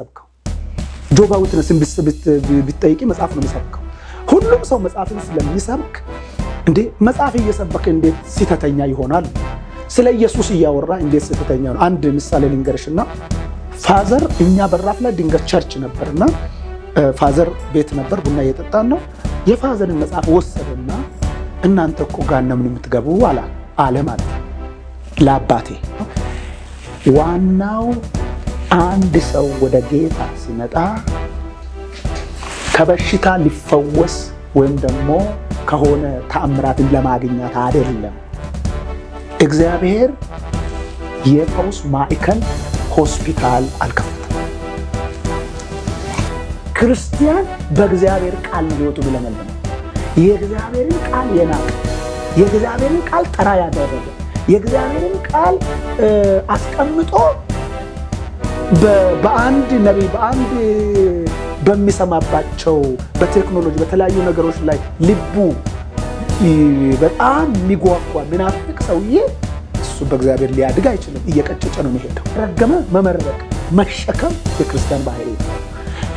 የሚሰብከው ጆባ ዊትነስን ቢጠይቂ መጽሐፍ ነው የሚሰብከው ሁሉም ሰው መጽሐፍን ስለሚሰብክ እንዴ መጽሐፍ እየሰበከ እንዴት ሲተተኛ ይሆናል ስለ ኢየሱስ እያወራ እንዴት ሲተተኛ ነው አንድ ምሳሌ ልንገርሽና ፋዘር እኛ በራፍ ላይ ድንገት ቸርች ነበርና ፋዘር ቤት ነበር ቡና እየጠጣን ነው የፋዘርን መጽሐፍ ወሰደና እናንተ እኮ ጋነምን የምትገቡ አለ ማለት ለአባቴ ዋናው አንድ ሰው ወደ ጌታ ሲመጣ ከበሽታ ሊፈወስ ወይም ደግሞ ከሆነ ተአምራትን ለማግኘት አይደለም እግዚአብሔር የፈውስ ማዕከል ሆስፒታል አልከፈተም ክርስቲያን በእግዚአብሔር ቃል ሊወጡ ብለናል የእግዚአብሔርን ቃል የናቀ የእግዚአብሔርን ቃል ተራ ያደረገ የእግዚአብሔርን ቃል አስቀምጦ በአንድ ነብይ በአንድ በሚሰማባቸው በቴክኖሎጂ በተለያዩ ነገሮች ላይ ልቡ በጣም የሚጓጓ ምናፍቅ ሰውዬ እሱ በእግዚአብሔር ሊያድግ አይችልም እየቀጨጨ ነው የሚሄደው ረገመ መመረቅ መሸከም የክርስቲያን ባህሪ ነው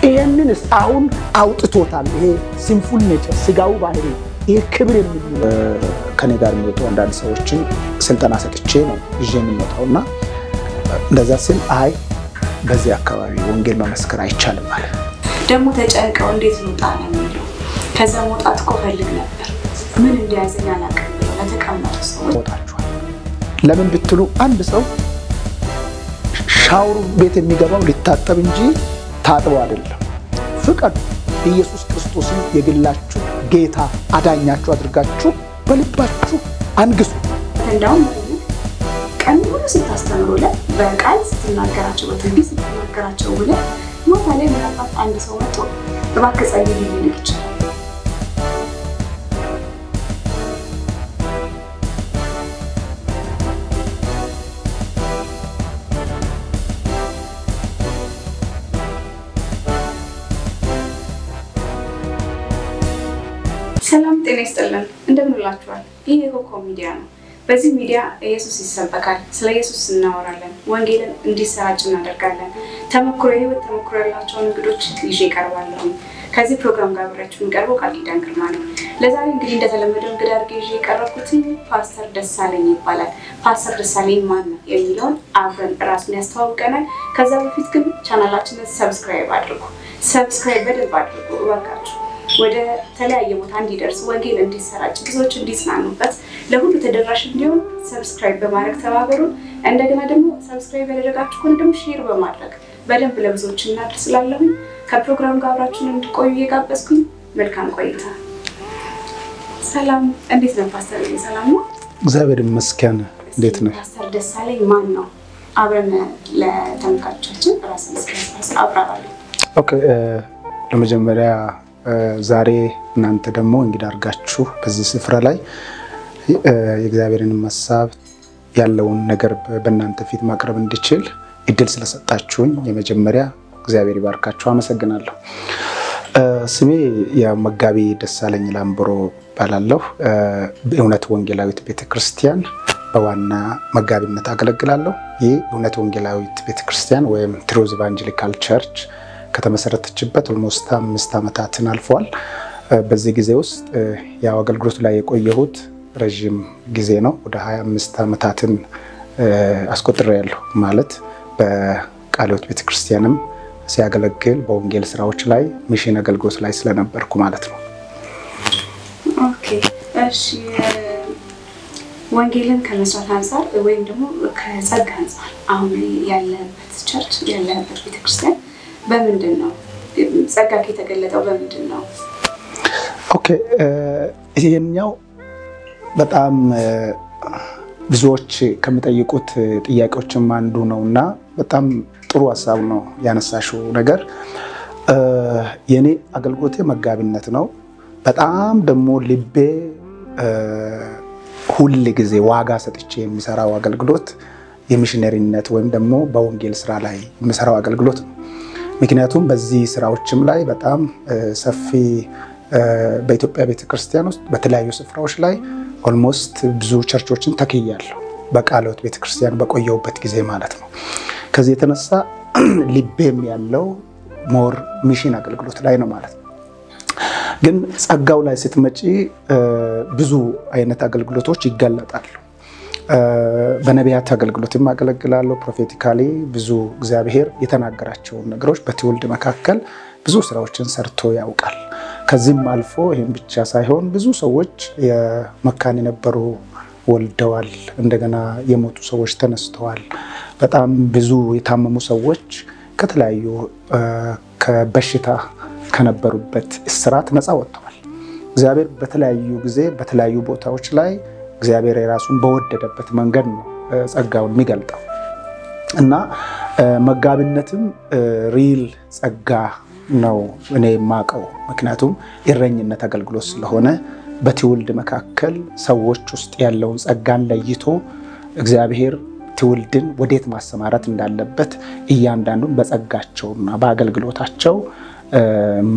ይሄንን አሁን አውጥቶታል ይሄ ሲምፉል ኔቸር ስጋው ባህሪ ይሄ ክብር የሚል ከኔ ጋር የሚወጡ አንዳንድ ሰዎችን ስልጠና ሰጥቼ ነው ይዤ የምመጣውና እንደዛ ሲል አይ በዚህ አካባቢ ወንጌል መመስከር አይቻልም ማለት ደሞ ተጨንቀው እንዴት ይወጣል ነው ከዛ መውጣት ቆፈልግ ነበር ምን እንዲያዘኝ አላቀም ለተቀመጡ ሰዎች ወጣችኋል ለምን ብትሉ አንድ ሰው ሻወር ቤት የሚገባው ሊታጠብ እንጂ ታጥቦ አይደለም ፍቅር ኢየሱስ ክርስቶስን የግላችሁ ጌታ አዳኛችሁ አድርጋችሁ በልባችሁ አንግሱ እንደውም ቀኑን ስታስተምሩለ በቃል ስትናገራቸው በትንቢት ስትናገራቸው ብለ ሞታ ላይ ምናልባት አንድ ሰው መጥቶ እባክህ ጸልይ ሊል ይችላል ሰላም ጤና ይስጥልን እንደምን ዋላችኋል ይሄ ኮኮ ሚዲያ ነው በዚህ ሚዲያ ኢየሱስ ይሰበካል ስለ ኢየሱስ እናወራለን ወንጌልን እንዲሰራጭ እናደርጋለን ተመክሮ ህይወት ተመክሮ ያላቸው እንግዶች ይዤ ቀርባለሁ ከዚህ ፕሮግራም ጋር አብራችሁን ቀርቦ ቃልኪዳን ግርማ ነው ለዛሬ እንግዲህ እንደተለመደው እንግዳ አድርጌ ይዤ ቀረብኩት ፓስተር ደሳለኝ ይባላል ፓስተር ደሳለኝ ማን ነው የሚለውን አብረን ራሱን ያስተዋውቀናል ከዛ በፊት ግን ቻናላችንን ሰብስክራይብ በደንብ አድርጉ እባካችሁ ወደ ተለያየ ቦታ እንዲደርስ ወንጌል እንዲሰራጭ ብዙዎች እንዲጽናኑበት ለሁሉ ተደራሽ እንዲሆን ሰብስክራይብ በማድረግ ተባበሩን እንደገና ደግሞ ሰብስክራይብ ያደረጋችሁ ከሆነ ደግሞ ሼር በማድረግ በደንብ ለብዙዎች እናደርስላለሁ ከፕሮግራም ጋር አብራችሁን እንድትቆዩ እየጋበዝኩኝ መልካም ቆይታ ሰላም እንዴት ነው ፓስተር ሰላም ነው እግዚአብሔር ይመስገን እንዴት ነው ፓስተር ደሳለኝ ማን ነው አብረን ለተመልካቾቻችን ራስን አብራራለሁ ኦኬ ለመጀመሪያ ዛሬ እናንተ ደግሞ እንግዲህ አርጋችሁ በዚህ ስፍራ ላይ የእግዚአብሔርን ሐሳብ ያለውን ነገር በእናንተ ፊት ማቅረብ እንድችል እድል ስለሰጣችሁኝ የመጀመሪያ እግዚአብሔር ይባርካችሁ አመሰግናለሁ ስሜ የመጋቢ ደሳለኝ ላምብሮ ባላለው በእውነት ወንጌላዊት ቤተክርስቲያን በዋና መጋቢነት አገለግላለሁ ይህ እውነት ወንጌላዊት ቤተክርስቲያን ወይም ትሩዝ ኢቫንጀሊካል ቸርች ከተመሰረተችበት almost 5 አመታትን አልፏል በዚህ ጊዜ ውስጥ ያው አገልግሎት ላይ የቆየሁት ረጅም ጊዜ ነው ወደ 25 አመታትን አስቆጥሬያለሁ ማለት በቃልዮት ቤተክርስቲያንም ሲያገለግል በወንጌል ስራዎች ላይ ሚሽን አገልግሎት ላይ ስለነበርኩ ማለት ነው ኦኬ እሺ ወንጌልን ከመስራት አንፃር ወይም ደግሞ ከጸጋ አንፃር አሁን ያለበት ቸርች ያለበት ቤተክርስቲያን በምንድን ነው ጸጋ ከተገለጠው በምንድን ነው ኦኬ ይሄኛው በጣም ብዙዎች ከመጠየቁት ጥያቄዎችም አንዱ ነውና በጣም ጥሩ ሐሳብ ነው ያነሳሽው ነገር የኔ አገልግሎቴ መጋቢነት ነው በጣም ደግሞ ልቤ ሁሉ ጊዜ ዋጋ ሰጥቼ የሚሰራው አገልግሎት የሚሽነሪነት ወይም ደግሞ በወንጌል ስራ ላይ የሚሰራው አገልግሎት ነው ምክንያቱም በዚህ ስራዎችም ላይ በጣም ሰፊ በኢትዮጵያ ቤተክርስቲያን ውስጥ በተለያዩ ስፍራዎች ላይ almost ብዙ ቸርቾችን ተከያለሁ በቃልዮት ቤተክርስቲያን በቆየውበት ጊዜ ማለት ነው ከዚህ የተነሳ ልቤም ያለው ሞር ሚሽን አገልግሎት ላይ ነው ማለት ነው። ግን ጸጋው ላይ ስትመጪ ብዙ አይነት አገልግሎቶች ይገለጣሉ። በነቢያት አገልግሎትም አገለግላለሁ። ፕሮፌቲካሊ ብዙ እግዚአብሔር የተናገራቸውን ነገሮች በትውልድ መካከል ብዙ ስራዎችን ሰርቶ ያውቃል። ከዚህም አልፎ ይሄን ብቻ ሳይሆን ብዙ ሰዎች የመካን የነበሩ ወልደዋል። እንደገና የሞቱ ሰዎች ተነስተዋል። በጣም ብዙ የታመሙ ሰዎች ከተለያዩ ከበሽታ ከነበሩበት እስራት ነፃ ወጥተዋል። እግዚአብሔር በተለያዩ ጊዜ በተለያዩ ቦታዎች ላይ እግዚአብሔር የራሱን በወደደበት መንገድ ነው ጸጋውን የሚገልጠው እና መጋቢነትም ሪል ጸጋ ነው እኔ የማውቀው። ምክንያቱም እረኝነት አገልግሎት ስለሆነ በትውልድ መካከል ሰዎች ውስጥ ያለውን ጸጋን ለይቶ እግዚአብሔር ትውልድን ወዴት ማሰማራት እንዳለበት እያንዳንዱን በጸጋቸውና በአገልግሎታቸው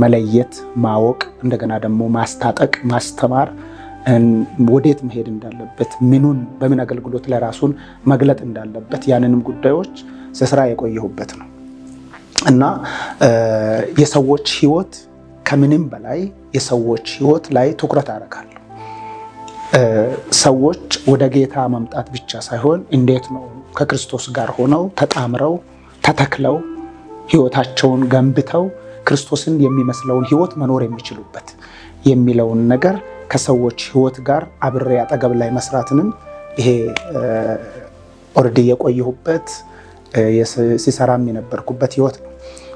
መለየት ማወቅ እንደገና ደግሞ ማስታጠቅ ማስተማር ወዴት መሄድ እንዳለበት ምኑን በምን አገልግሎት ላይ ራሱን መግለጥ እንዳለበት ያንንም ጉዳዮች ስራ የቆየሁበት ነው እና የሰዎች ህይወት ከምንም በላይ የሰዎች ህይወት ላይ ትኩረት አደርጋለሁ። ሰዎች ወደ ጌታ መምጣት ብቻ ሳይሆን እንዴት ነው ከክርስቶስ ጋር ሆነው ተጣምረው ተተክለው ህይወታቸውን ገንብተው ክርስቶስን የሚመስለውን ህይወት መኖር የሚችሉበት የሚለውን ነገር ከሰዎች ህይወት ጋር አብሬ አጠገብ ላይ መስራትንም ይሄ ኦሬዲ የቆየሁበት ሲሰራም የነበርኩበት ህይወት ነው።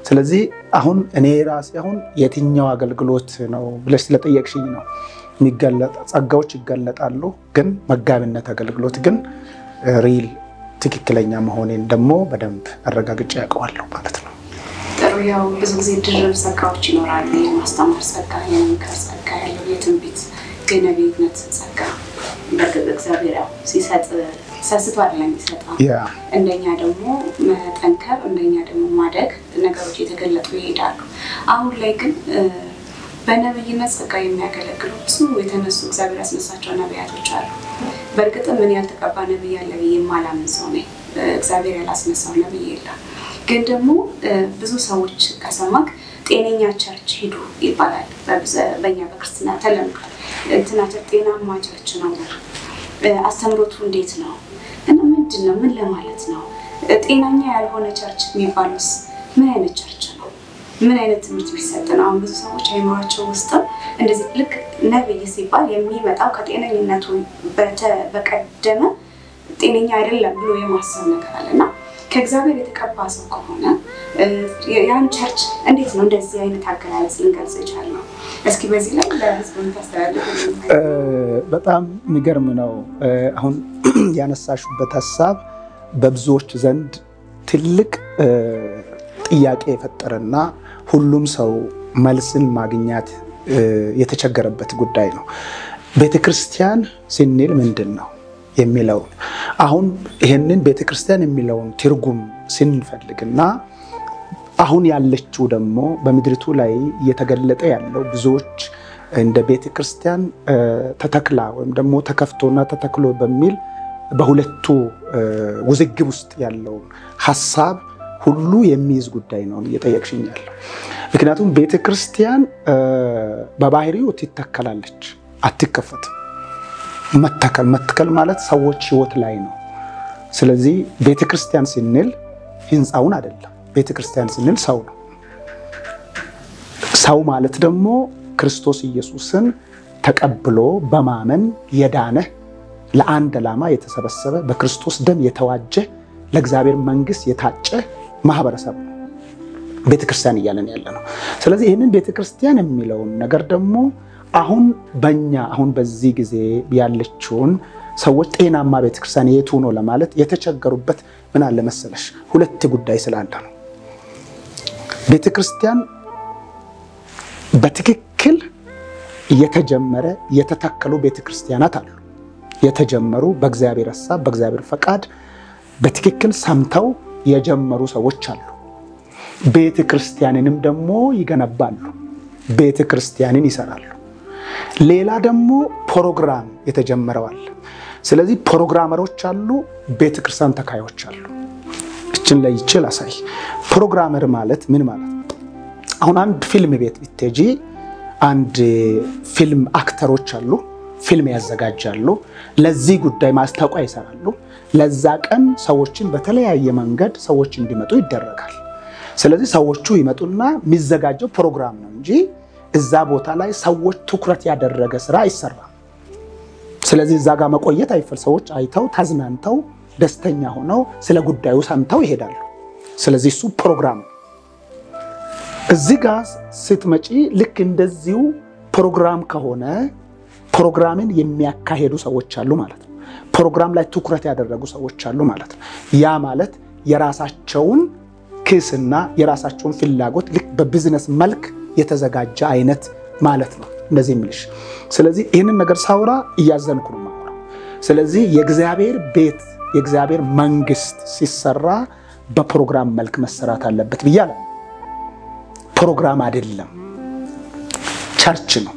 ስለዚህ አሁን እኔ ራሴ አሁን የትኛው አገልግሎት ነው ብለሽ ስለጠየቅሽኝ ነው የሚገለጥ ጸጋዎች ይገለጣሉ። ግን መጋቢነት አገልግሎት ግን ሪል ትክክለኛ መሆኔን ደግሞ በደንብ አረጋግጬ ያውቀዋለሁ ማለት ነው። ጥሩ ያው ብዙ ጊዜ ድርብ ጸጋዎች ይኖራሉ። የማስተማር ጸጋ፣ የመምከር ጸጋ፣ ያለው የትንቢት የነቢይነት ጸጋ በርግጥ እግዚአብሔር ያው ሲሰጥ ሰስቶ አይደለም የሚሰጠው። እንደኛ ደግሞ መጠንከር እንደኛ ደግሞ ማደግ ነገሮች የተገለጡ ይሄዳሉ። አሁን ላይ ግን በነቢይነት ጸጋ የሚያገለግሉ ብዙ የተነሱ እግዚአብሔር ያስነሳቸው ነቢያቶች አሉ። በርግጥ ምን ያልተቀባ ነቢይ ያለ ብዬ የማላምን ሰው ነኝ። እግዚአብሔር ያላስነሳው ነቢይ የለም። ግን ደግሞ ብዙ ሰዎች ከሰማክ ጤነኛ ቸርች ሂዱ ይባላል። በእኛ በክርስትና ተለምዷል። እንትና ጤናማ ቸርች ነው አስተምሮቱ እንዴት ነው እና ምንድነው ምን ለማለት ነው? ጤናኛ ያልሆነ ቸርች የሚባሉስ ምን አይነት ቸርች ነው? ምን አይነት ትምህርት ቢሰጥ ነው? አሁን ብዙ ሰዎች አይምሯቸው ውስጥ እንደዚህ ልክ ነብይ ሲባል የሚመጣው ከጤነኝነቱ በቀደመ ጤነኛ አይደለም ብሎ የማሰብ ነገር አለና ከእግዚአብሔር የተቀባ ሰው ከሆነ ያን ቸርች እንዴት ነው እንደዚህ አይነት አገላለጽ ልንገልጽ ይቻላል? እስኪ በዚህ ላይ ለህዝቡ ተስተላልፉ። በጣም የሚገርም ነው። አሁን ያነሳሽበት ሐሳብ በብዙዎች ዘንድ ትልቅ ጥያቄ የፈጠረና ሁሉም ሰው መልስን ማግኘት የተቸገረበት ጉዳይ ነው። ቤተክርስቲያን ስንል ምንድነው የሚለው አሁን ይሄንን ቤተክርስቲያን የሚለውን ትርጉም ስንፈልግና አሁን ያለችው ደግሞ በመድሪቱ ላይ እየተገለጠ ያለው ብዙዎች እንደ ቤተክርስቲያን ተተክላ ወይም ደግሞ ተከፍቶና ተተክሎ በሚል በሁለቱ ውዝግብ ውስጥ ያለው ሐሳብ ሁሉ የሚይዝ ጉዳይ ነው እየጠየቅሽኛል። ምክንያቱም ቤተክርስቲያን በባህሪው ትተከላለች አትከፈትም። መተከል ማለት ሰዎች ህይወት ላይ ነው። ስለዚህ ቤተክርስቲያን ስንል ህንጻውን አይደለም። ቤተክርስቲያን ስንል ሰው ነው። ሰው ማለት ደግሞ ክርስቶስ ኢየሱስን ተቀብሎ በማመን የዳነ ለአንድ ዓላማ የተሰበሰበ በክርስቶስ ደም የተዋጀ ለእግዚአብሔር መንግስት የታጨ ማህበረሰብ ነው ቤተክርስቲያን እያለን ያለ ነው። ስለዚህ ይሄንን ቤተክርስቲያን የሚለውን ነገር ደግሞ አሁን በዚህ ጊዜ ያለችውን ሰዎች ጤናማ ቤተክርስቲያን የቱ ነው ለማለት የተቸገሩበት ምን አለ መሰለሽ ሁለት ጉዳይ ስላለ ነው። ቤተክርስቲያን በትክክል የተጀመረ የተተከሉ ቤተክርስቲያናት አሉ። የተጀመሩ በእግዚአብሔር ሐሳብ በእግዚአብሔር ፈቃድ በትክክል ሰምተው የጀመሩ ሰዎች አሉ። ቤተክርስቲያንንም ደግሞ ይገነባሉ። ቤተክርስቲያንን ይሰራሉ። ሌላ ደግሞ ፕሮግራም የተጀመረው አለ። ስለዚህ ፕሮግራመሮች አሉ፣ ቤተክርስቲያን ተካዮች አሉ። እቺ እችን ላይ ይችላል አሳይ ፕሮግራመር ማለት ምን ማለት ነው አሁን አንድ ፊልም ቤት ብትጂ አንድ ፊልም አክተሮች አሉ ፊልም ያዘጋጃሉ ለዚህ ጉዳይ ማስታወቂያ ይሰራሉ ለዛ ቀን ሰዎችን በተለያየ መንገድ ሰዎች እንዲመጡ ይደረጋል ስለዚህ ሰዎቹ ይመጡና የሚዘጋጀው ፕሮግራም ነው እንጂ እዛ ቦታ ላይ ሰዎች ትኩረት ያደረገ ስራ አይሰራም ስለዚህ እዛ ጋር መቆየት አይፈል ሰዎች አይተው ታዝናንተው ደስተኛ ሆነው ስለ ጉዳዩ ሰምተው ይሄዳሉ ስለዚህ እሱ ፕሮግራም እዚህ ጋር ስትመጪ ልክ እንደዚሁ ፕሮግራም ከሆነ ፕሮግራምን የሚያካሄዱ ሰዎች አሉ ማለት ነው ፕሮግራም ላይ ትኩረት ያደረጉ ሰዎች አሉ ማለት ነው ያ ማለት የራሳቸውን ክስና የራሳቸውን ፍላጎት ልክ በቢዝነስ መልክ የተዘጋጀ አይነት ማለት ነው እንደዚህ ምልሽ ስለዚህ ይሄንን ነገር ሳውራ እያዘንኩ ነው ማለት ስለዚህ የእግዚአብሔር ቤት የእግዚአብሔር መንግስት ሲሰራ በፕሮግራም መልክ መሰራት አለበት ብያለሁ ፕሮግራም አይደለም ቸርች ነው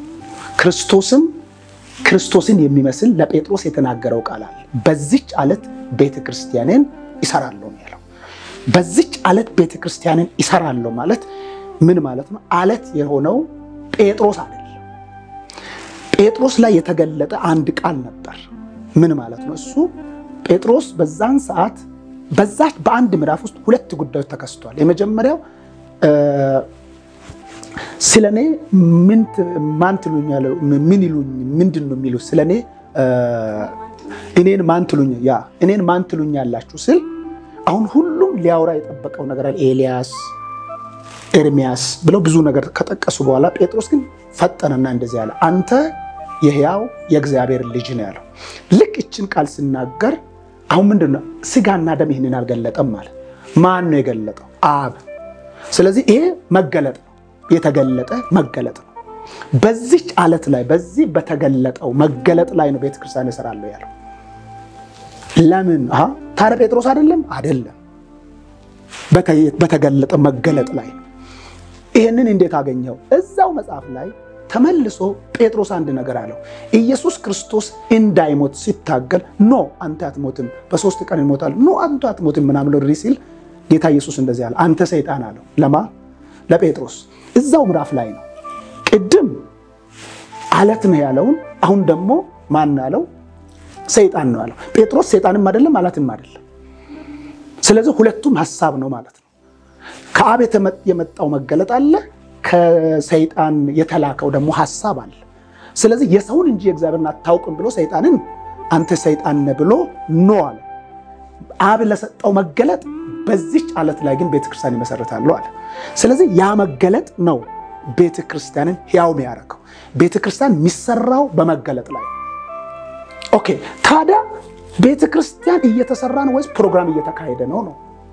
ክርስቶስን የሚመስል ለጴጥሮስ የተናገረው ቃል አለ በዚች አለት ቤተክርስቲያንን ይሰራለው ያለው በዚች አለት ቤተክርስቲያንን ይሰራለው ማለት ምን ማለት ነው አለት የሆነው ጴጥሮስ አይደለም ጴጥሮስ ላይ የተገለጠ አንድ ቃል ነበር ምን ማለት ነው እሱ ጴጥሮስ በዛን ሰዓት በዛች በአንድ ምዕራፍ ውስጥ ሁለት ጉዳዮች ተከስቷል የመጀመሪያው ስለኔ ማን ትሉኛል ምን ይሉኝ ምንድነው የሚሉ ስለኔ እኔን ማን ትሉኛላችሁ ስል አሁን ሁሉም ሊያወራ የጠበቀው ነገር አለ ኤልያስ ኤርሚያስ ብለው ብዙ ነገር ከጠቀሱ በኋላ ጴጥሮስ ግን ፈጠነና እንደዚህ ያለ አንተ የሕያው የእግዚአብሔር ልጅ ነህ ያለው ልክ እችን ቃል ሲናገር አሁን ምንድነው ስጋና ደም ይሄንን አልገለጠም ማለት ማን ነው የገለጠው አብ ስለዚህ ይሄ መገለጥ ነው የተገለጠ መገለጥ ነው በዚህ አለት ላይ በዚህ በተገለጠው መገለጥ ላይ ነው ቤተክርስቲያን ይሰራለው ያለው ለምን ታዲያ ጴጥሮስ አይደለም በተገለጠ መገለጥ ላይ ይሄንን እንዴት አገኘው እዛው መጽሐፍ ላይ ተመልሶ ጴጥሮስ አንድ ነገር አለው ኢየሱስ ክርስቶስ እንዳይሞት ሲታገል ኖ አንተ አትሞትም በሶስት ቀን ይሞታል ኖ አንተ አትሞትም ምናምን ሪሲል ጌታ ኢየሱስ እንደዚህ አለ አንተ ሰይጣን አለው ለጴጥሮስ እዛው ምዕራፍ ላይ ነው ቅድም አለት ነው ያለው አሁን ደግሞ ማን አለው ሰይጣን ነው አለው ጴጥሮስ ሰይጣንም አይደለም አለትም አይደለም ስለዚህ ሁለቱም ሐሳብ ነው ማለት ነው ከአብ የመጣው መገለጥ አለ ከሰይጣን የተላከው ደግሞ ሐሳብ አለ ስለዚህ የሰውን እንጂ እግዚአብሔርን አታውቅም ብሎ ሰይጣንን አንተ ሰይጣን ነህ ብሎ ነው አለ አብ ለሰጠው መገለጥ በዚህ አለት ላይ ግን ቤተክርስቲያን ይመሰረታሉ አለ ስለዚህ ያ መገለጥ ነው ቤተክርስቲያንን ሕያው የሚያደርገው ቤተክርስቲያን የሚሰራው በመገለጥ ላይ ኦኬ ታዲያ ቤተክርስቲያን እየተሰራ ነው ወይስ ፕሮግራም እየተካሄደ ነው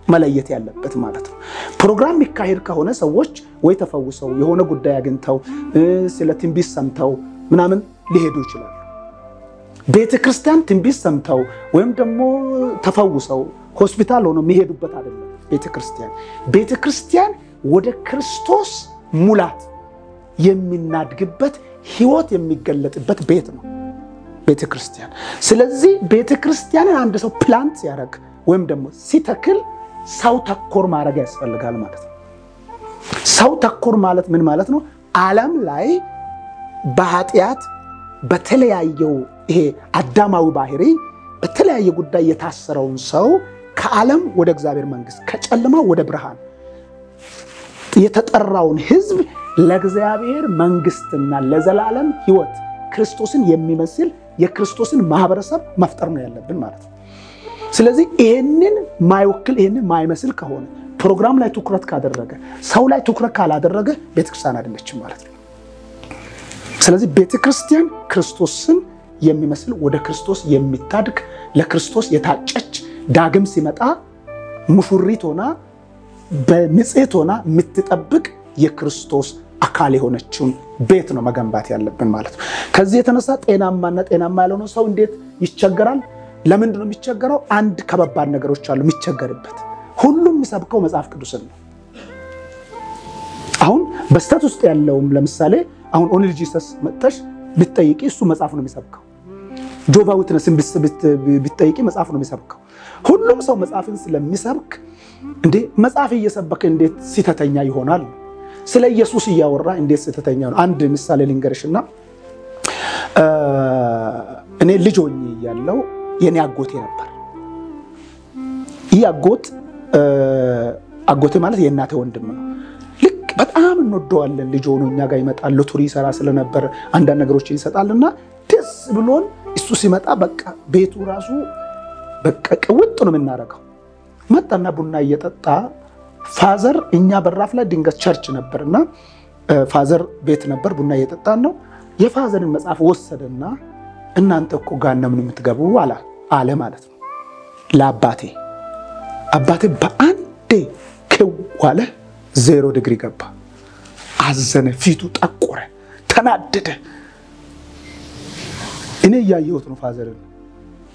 መለየት ያለበት ማለት ነው ፕሮግራም የሚካሄድ ከሆነ ሰዎች ወይ ተፈውሰው የሆነ ጉዳይ አግኝተው ስለ ትንቢት ሰምተው ምናምን ሊሄዱ ይችላሉ ቤተክርስቲያን ትንቢት ሰምተው ወይም ደግሞ ተፈውሰው ሆስፒታል ሆኖ የሚሄዱበት አይደለም ቤተክርስቲያን ወደ ክርስቶስ ሙላት የሚናድግበት ህይወት የሚገለጥበት ቤት ነው ቤተክርስቲያን ስለዚህ ቤተክርስቲያንን አንድ ሰው ፕላንት ያደርግ ወይም ደግሞ ሲተክል ሰው ተኮር ማድረግ ያስፈልጋል ማለት ነው ሰው ተኮር ማለት ምን ማለት ነው ዓለም ላይ በኃጢያት በተለያየው ይሄ አዳማዊ ባህሪ በተለያየ ጉዳይ የታሰረውን ሰው ከዓለም ወደ እግዚአብሔር መንግስት ከጨለማ ወደ ብርሃን የተጠራውን ህዝብ ለእግዚአብሔር መንግስትና ለዘላለም ህይወት ክርስቶስን የሚመስል የክርስቶስን ማህበረሰብ መፍጠር ነው ያለብን ማለት ነው ስለዚህ ይሄንን ማይወክል ይሄንን ማይመስል ከሆነ ፕሮግራም ላይ ትኩረት ካደረገ ሰው ላይ ትኩረት ካላደረገ ቤተክርስቲያን አይደለችም ማለት ነው ስለዚህ ቤተክርስቲያን ክርስቶስን የሚመስል ወደ ክርስቶስ የሚታድግ ለክርስቶስ የታጨች ዳግም ሲመጣ ሙሽሪት ሆና በንጽህት ሆና የምትጠብቅ የክርስቶስ አካል የሆነችውን ቤት ነው መገንባት ያለብን ማለት ነው ከዚህ የተነሳ ጤናማ ያልሆነ ሰው እንዴት ይቸገራል ለምንድን ነው የሚቸገረው አንድ ከባባድ ነገሮች አሉ የሚቸገርበት ሁሉም የሚሰብከው መጽሐፍ ቅዱስን ነው አሁን በስተት ውስጥ ያለውም ለምሳሌ አሁን ኦንሊ ጂሰስ መጥተሽ ብትጠይቂ እሱ መጽሐፍ ነው የሚሰብከው ጆቫ ዊትነስን ብትጠይቂ መጽሐፍ ነው የሚሰብከው ሁሉም ሰው መጽሐፍን ስለሚሰብክ እንዴ መጽሐፍ እየሰበከ እንዴት ሲተተኛ ይሆናል? ስለ ኢየሱስ እያወራ እንዴት ሲተተኛ ነው? አንድ ምሳሌ ልንገርሽና እኔ ልጅ ሆኜ እያለሁ የኔ አጎቴ ነበር። ይህ አጎቴ ማለት የእናቴ ወንድም ነው። ልክ በጣም እንወደዋለን። ልጅ ሆኖ እኛ ጋር ይመጣል። ሎተሪ ይሰራ ስለነበር አንዳንድ ነገሮችን ይሰጣልና ደስ ብሎን እሱ ሲመጣ በቃ ቤቱ ራሱ በቃ ቅውጥ ነው የምናደርገው። መጣና ቡና እየጠጣ ፋዘር እኛ በራፍ ላይ ድንገት ቸርች ነበርና ፋዘር ቤት ነበር። ቡና እየጠጣን ነው። የፋዘርን መጽሐፍ ወሰደና እናንተ እኮ ገሃነም ነው የምትገቡ አለ ማለት ነው ለአባቴ። አባቴ በአንዴ ከዋለ 0 ዲግሪ ገባ። አዘነ፣ ፊቱ ጠቆረ፣ ተናደደ። እኔ ያየሁት ነው ፋዘርን።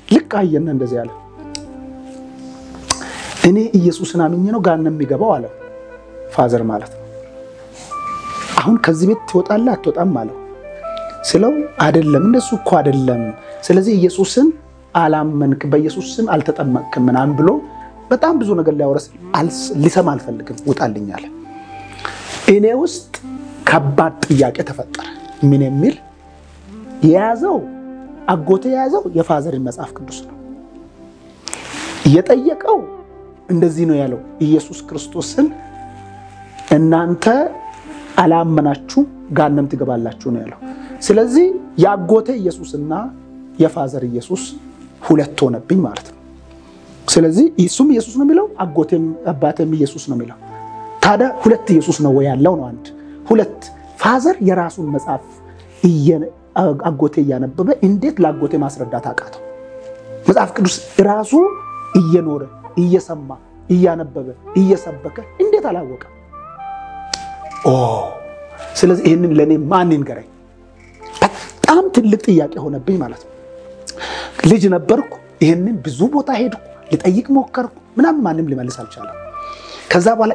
ልክ አየና እንደዚህ አለ፣ እኔ ኢየሱስን አምኜ ነው ገሃነም የሚገባው አለ ፋዘር ማለት ነው። አሁን ከዚህ ቤት ትወጣለህ አትወጣም አለው። ስለው አይደለም እንደሱ እኮ አይደለም፣ ስለዚህ ኢየሱስን አላመንክ በኢየሱስ ስም አልተጠመቅክም ምናምን ብሎ በጣም ብዙ ነገር ሊያወራስ ሊሰማ አልፈልግም ውጣልኝ አለ። እኔ ውስጥ ከባድ ጥያቄ ተፈጠረ። ምን የሚል የያዘው አጎቴ የያዘው የፋዘርን መጽሐፍ ቅዱስ ነው። የጠየቀው እንደዚህ ነው ያለው፣ ኢየሱስ ክርስቶስን እናንተ አላመናችሁ ገሃነም ትገባላችሁ ነው ያለው። ስለዚህ ያጎቴ ኢየሱስና የፋዘር ኢየሱስ ሁለት ሆነብኝ ማለት ነው። ስለዚህ እሱም ኢየሱስ ነው የሚለው አጎቴም አባቴም ኢየሱስ ነው የሚለው። ታዲያ ሁለት ኢየሱስ ነው ወይ ያለው ነው? አንድ ሁለት ፋዘር የራሱን መጽሐፍ አጎቴ እያነበበ እንዴት ለአጎቴ ማስረዳት አቃተው? መጽሐፍ ቅዱስ ራሱ እየኖረ እየሰማ እያነበበ እየሰበከ እንዴት አላወቀ? ስለዚህ ይሄንን ለኔ ማን ይንገረኝ? በጣም ትልቅ ጥያቄ ሆነብኝ ማለት ነው። ልጅ ነበርኩ። ይሄንን ብዙ ቦታ ሄድኩ፣ ልጠይቅ ሞከርኩ፣ ምናምን ማንም ሊመልስ አልቻለም። ከዛ በኋላ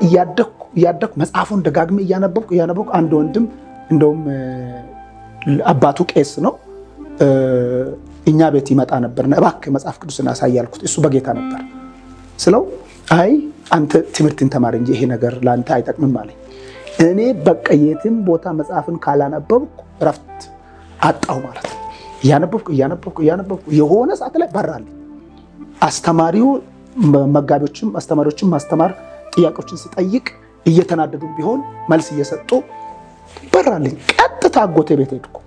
እያደኩ መጽሐፉን ደጋግሜ እያነበብኩ አንድ ወንድም እንደውም አባቱ ቄስ ነው እኛ ቤት ይመጣ ነበርና እባክህ መጽሐፍ ቅዱስን አሳይ አልኩት። እሱ በጌታ ነበር። ስለው አይ አንተ ትምህርትን ተማር እንጂ ይሄ ነገር ላንተ አይጠቅምም አለኝ። እኔ በቃ የትም ቦታ መጽሐፍን ካላነበብኩ ረፍት አጣሁ ማለት ነው። እያነበብኩ የሆነ ሰዓት ላይ በራልኝ። አስተማሪው አስተማሪዎችም ማስተማር ጥያቄዎችን ሲጠይቅ እየተናደዱ ቢሆን መልስ እየሰጡ በራልኝ። ቀጥታ አጎቴ ቤት ሄድኩ።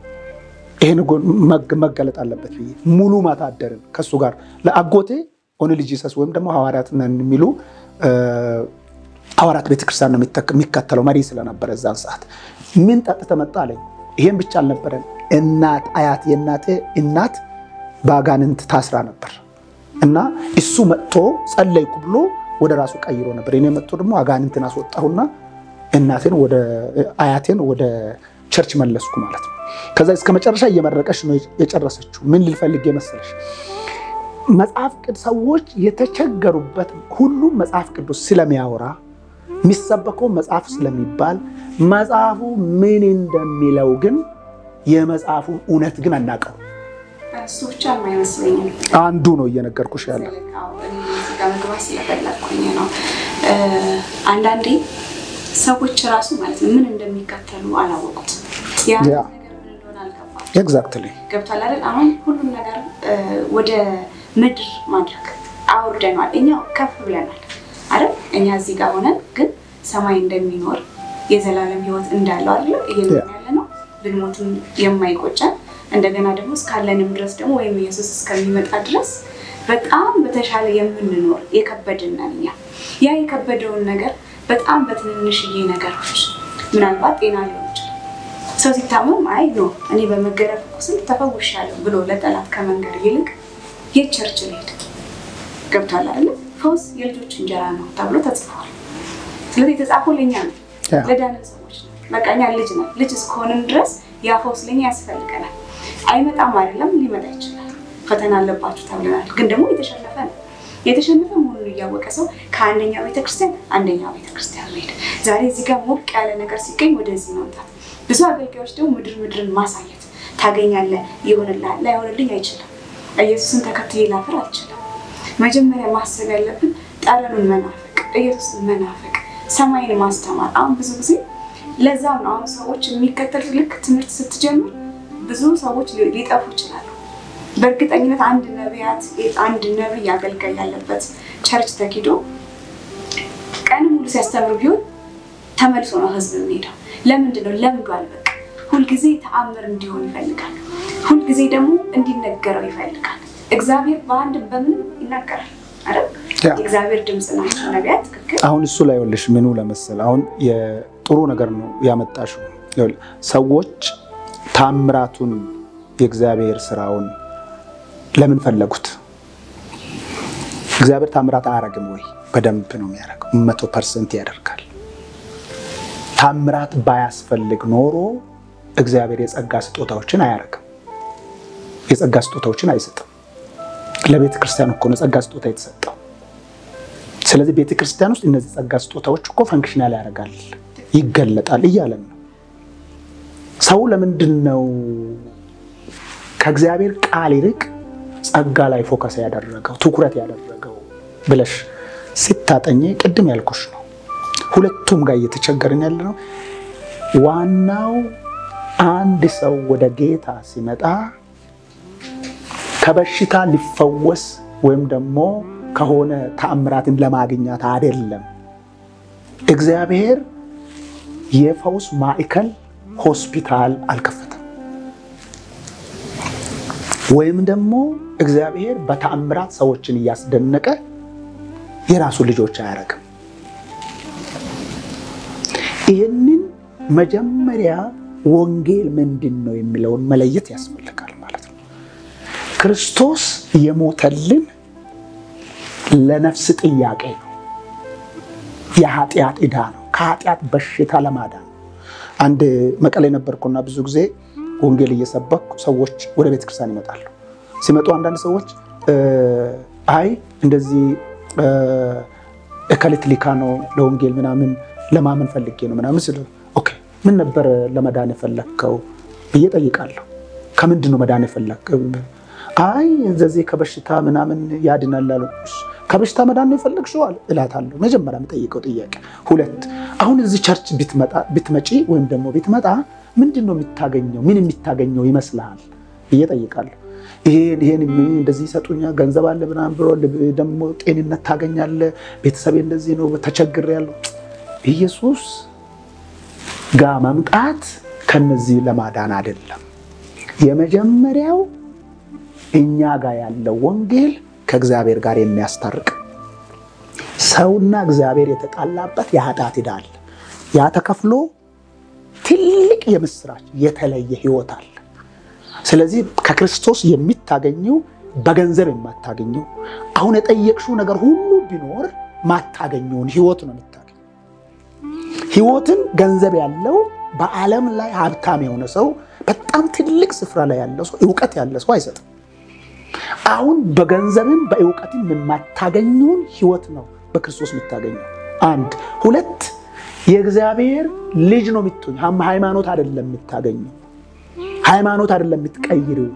ይሄን መገለጥ አለበት ብዬ ሙሉ ማታ አደርን ከሱ ጋር። ለአጎቴ ኦንሊ ጂሰስ ወይም ደግሞ ሐዋርያት ነን የሚሉ ሐዋርያት ቤተክርስቲያን ነው የሚከተለው መሪ ስለነበረ እዛን ሰዓት ምን ጠጥተህ መጣ አለኝ። ይሄን ብቻ አልነበረም። እናት አያት የእናቴ እናት በአጋንንት ታስራ ነበር እና እሱ መጥቶ ጸለይኩ ብሎ ወደ ራሱ ቀይሮ ነበር። እኔ መጥቶ ደግሞ አጋንንትን አስወጣሁና እናቴን ወደ አያቴን ወደ ቸርች መለስኩ ማለት ነው። ከዛ እስከ መጨረሻ እየመረቀሽ ነው የጨረሰችው። ምን ልፈልግ መሰለሽ? መጽሐፍ ቅዱስ ሰዎች የተቸገሩበት ሁሉ መጽሐፍ ቅዱስ ስለሚያወራ የሚሰበከው መጽሐፍ ስለሚባል መጽሐፉ ምን እንደሚለው ግን የመጽሐፉ እውነት ግን አናውቀው። እሱ ብቻ የማይመስለኝም አንዱ ነው እየነገርኩሽ ያለው። አንዳንዴ ሰዎች ራሱ ማለት ነው ምን እንደሚከተሉ አላወቁት። ያ ነገር ምን እንደሆነ አልገባም። ኤግዛክትሊ ገብቷል አይደል? አሁን ሁሉም ነገር ወደ ምድር ማድረግ አውርደናል። እኛ ከፍ ብለናል አይደል? እኛ እዚህ ጋር ሆነን ግን ሰማይ እንደሚኖር የዘላለም ሕይወት እንዳለው አይደል እየኖርን ነው። ብንሞትም የማይቆጨን እንደገና ደግሞ እስካለንም ድረስ ደግሞ ወይም ኢየሱስ እስከሚመጣ ድረስ በጣም በተሻለ የምንኖር የከበደን እኛ ያ የከበደውን ነገር በጣም በትንንሽዬ ነገሮች ምናልባት ጤና ሊሆን ይችላል። ሰው ሲታመም አይ ነው እኔ በመገረፍ ቁስል ተፈውሻለሁ ብሎ ለጠላት ከመንገር ይልቅ የቸርች ሄድ ገብቷል አይደል? ፈውስ የልጆች እንጀራ ነው ተብሎ ተጽፏል። ስለዚህ የተጻፈው ለኛ ነው፣ ለዳንን ሰዎች ነው። በቃ እኛ ልጅ እስከሆንን ድረስ ያ ፈውስ ለኛ ያስፈልገናል። አይመጣም አይደለም፣ ሊመጣ ይችላል። ፈተና አለባችሁ ተብለናል። ግን ደግሞ የተሸነፈ መሆኑን እያወቀ ሰው ከአንደኛው ቤተክርስቲያን አንደኛው ቤተክርስቲያን ሄደ። ዛሬ እዚህ ጋር ሞቅ ያለ ነገር ሲገኝ ወደዚህ መምጣት። ብዙ አገልጋዮች ደግሞ ምድርን ማሳየት ታገኛለህ፣ ይሆንልሃል፣ ላይሆንልኝ አይችልም። ኢየሱስን ተከትዬ ላፍር አልችልም። መጀመሪያ ማሰብ ያለብን ጠረኑን መናፈቅ፣ ኢየሱስን መናፈቅ ሰማይን ማስተማር አሁን ብዙ ጊዜ ለዛ ነው አሁን ሰዎች የሚከተሉት ልክ ትምህርት ስትጀምር ብዙ ሰዎች ሊጠፉ ይችላሉ በእርግጠኝነት አንድ ነብይ አገልጋይ ያለበት ቸርች ተኪዶ ቀን ሙሉ ሲያስተምር ቢሆን ተመልሶ ነው ህዝብ የሚሄደው ለምንድን ነው ለምዷል በቃ ሁሉ ጊዜ ተአምር እንዲሆን ይፈልጋል ሁሉ ጊዜ ደግሞ እንዲነገረው ይፈልጋል እግዚአብሔር በአንድ በምን ይናገራል አይደል እግዚአብሔር ድምጽ ነው ነቢያት ትክክል አሁን እሱ ላይ ወልሽ ምኑ ለመሰለ አሁን የጥሩ ነገር ነው ያመጣሽው ሰዎች ታምራቱን የእግዚአብሔር ስራውን ለምን ፈለጉት እግዚአብሔር ታምራት አያረግም ወይ በደንብ ነው የሚያረጋው 100% ያደርጋል ታምራት ባያስፈልግ ኖሮ እግዚአብሔር የጸጋ ስጦታዎችን አያረግም የጸጋ ስጦታዎችን አይሰጥም ለቤተ ክርስቲያን እኮ ነው ጸጋ ስጦታ የተሰጠው ስለዚህ ቤተ ክርስቲያን ውስጥ እነዚህ ጸጋ ስጦታዎች እኮ ፈንክሽናል ያደርጋል ይገለጣል ይያለን ነው ሰው ለምንድነው ከእግዚአብሔር ቃል ይልቅ ጸጋ ላይ ፎከስ ያደረገው ትኩረት ያደረገው ብለሽ ሲታጠኝ ቅድም ያልኩሽ ነው ሁለቱም ጋር እየተቸገረን ያለ ነው ዋናው አንድ ሰው ወደ ጌታ ሲመጣ ከበሽታ ሊፈወስ ወይም ደግሞ ከሆነ ተአምራትን ለማግኘት አይደለም እግዚአብሔር የፈውስ ማዕከል ሆስፒታል አልከፈተም ወይም ደግሞ እግዚአብሔር በተአምራት ሰዎችን ያስደነቀ የራሱ ልጆች አያረግም ይሄንን መጀመሪያ ወንጌል ምንድነው የሚለውን መለየት ያስፈልጋል ማለት ነው ክርስቶስ የሞተልን ለነፍስ ጥያቄ ነው የኃጢአት ዕዳ ነው ከኃጢአት በሽታ ለማዳን አንድ መቀሌ ነበርኩና ብዙ ጊዜ ወንጌል እየሰበኩ ሰዎች ወደ ቤተ ክርስቲያን ይመጣሉ ሲመጡ አንዳንድ ሰዎች አይ እንደዚህ እከሊትሊካ ነው ለወንጌል ምናምን ለማመን ፈልጌ ነው ምናምን ስለ ኦኬ ምን ነበር ለመዳን የፈለከው እየጠይቃለሁ ከምንድነው መዳን የፈለከው አይ እንደዚህ ከበሽታ ምናምን ያድናል አሉ ከበሽታ መዳን ነው የፈለግሽው እላታለሁ መጀመሪያ መጠይቀው ጥያቄ ሁለት አሁን እዚህ ቸርች ብትመጪ ወይም ደግሞ ብትመጣ ምንድነው የምታገኘው ምን የምታገኘው ይመስላል እየጠይቃለሁ ይሄን እንደዚህ ሰጡኛ ገንዘብ አለ ምናምን ብሎ ደግሞ ጤንነት ታገኛለ ቤተሰብ እንደዚህ ነው ተቸግሬያለሁ ኢየሱስ ጋር መምጣት ከነዚህ ለማዳን አይደለም የመጀመሪያው እኛ ጋር ያለው ወንጌል ከእግዚአብሔር ጋር የሚያስታርቅ ሰውና እግዚአብሔር የተጣላበት የኃጢአት ዕዳ አለ ያ ተከፍሎ ትልቅ የምስራች የተለየ ህይወት አለ ስለዚህ ከክርስቶስ የሚታገኘው በገንዘብ የማታገኘው አሁን የጠየቅሽው ነገር ሁሉ ቢኖር ማታገኘውን ህይወት ነው የምታገኘው ህይወትን ገንዘብ ያለው በዓለም ላይ ሀብታም የሆነ ሰው በጣም ትልቅ ስፍራ ላይ ያለው ሰው ዕውቀት ያለው ሰው አይሰጥም አሁን በገንዘብም በዕውቀትም የማታገኘውን ህይወት ነው በክርስቶስ የምታገኘው አንድ ሁለት የእግዚአብሔር ልጅ ነው የምትሆኝ ሃይማኖት አይደለም የምታገኘው ሃይማኖት አይደለም የምትቀይረው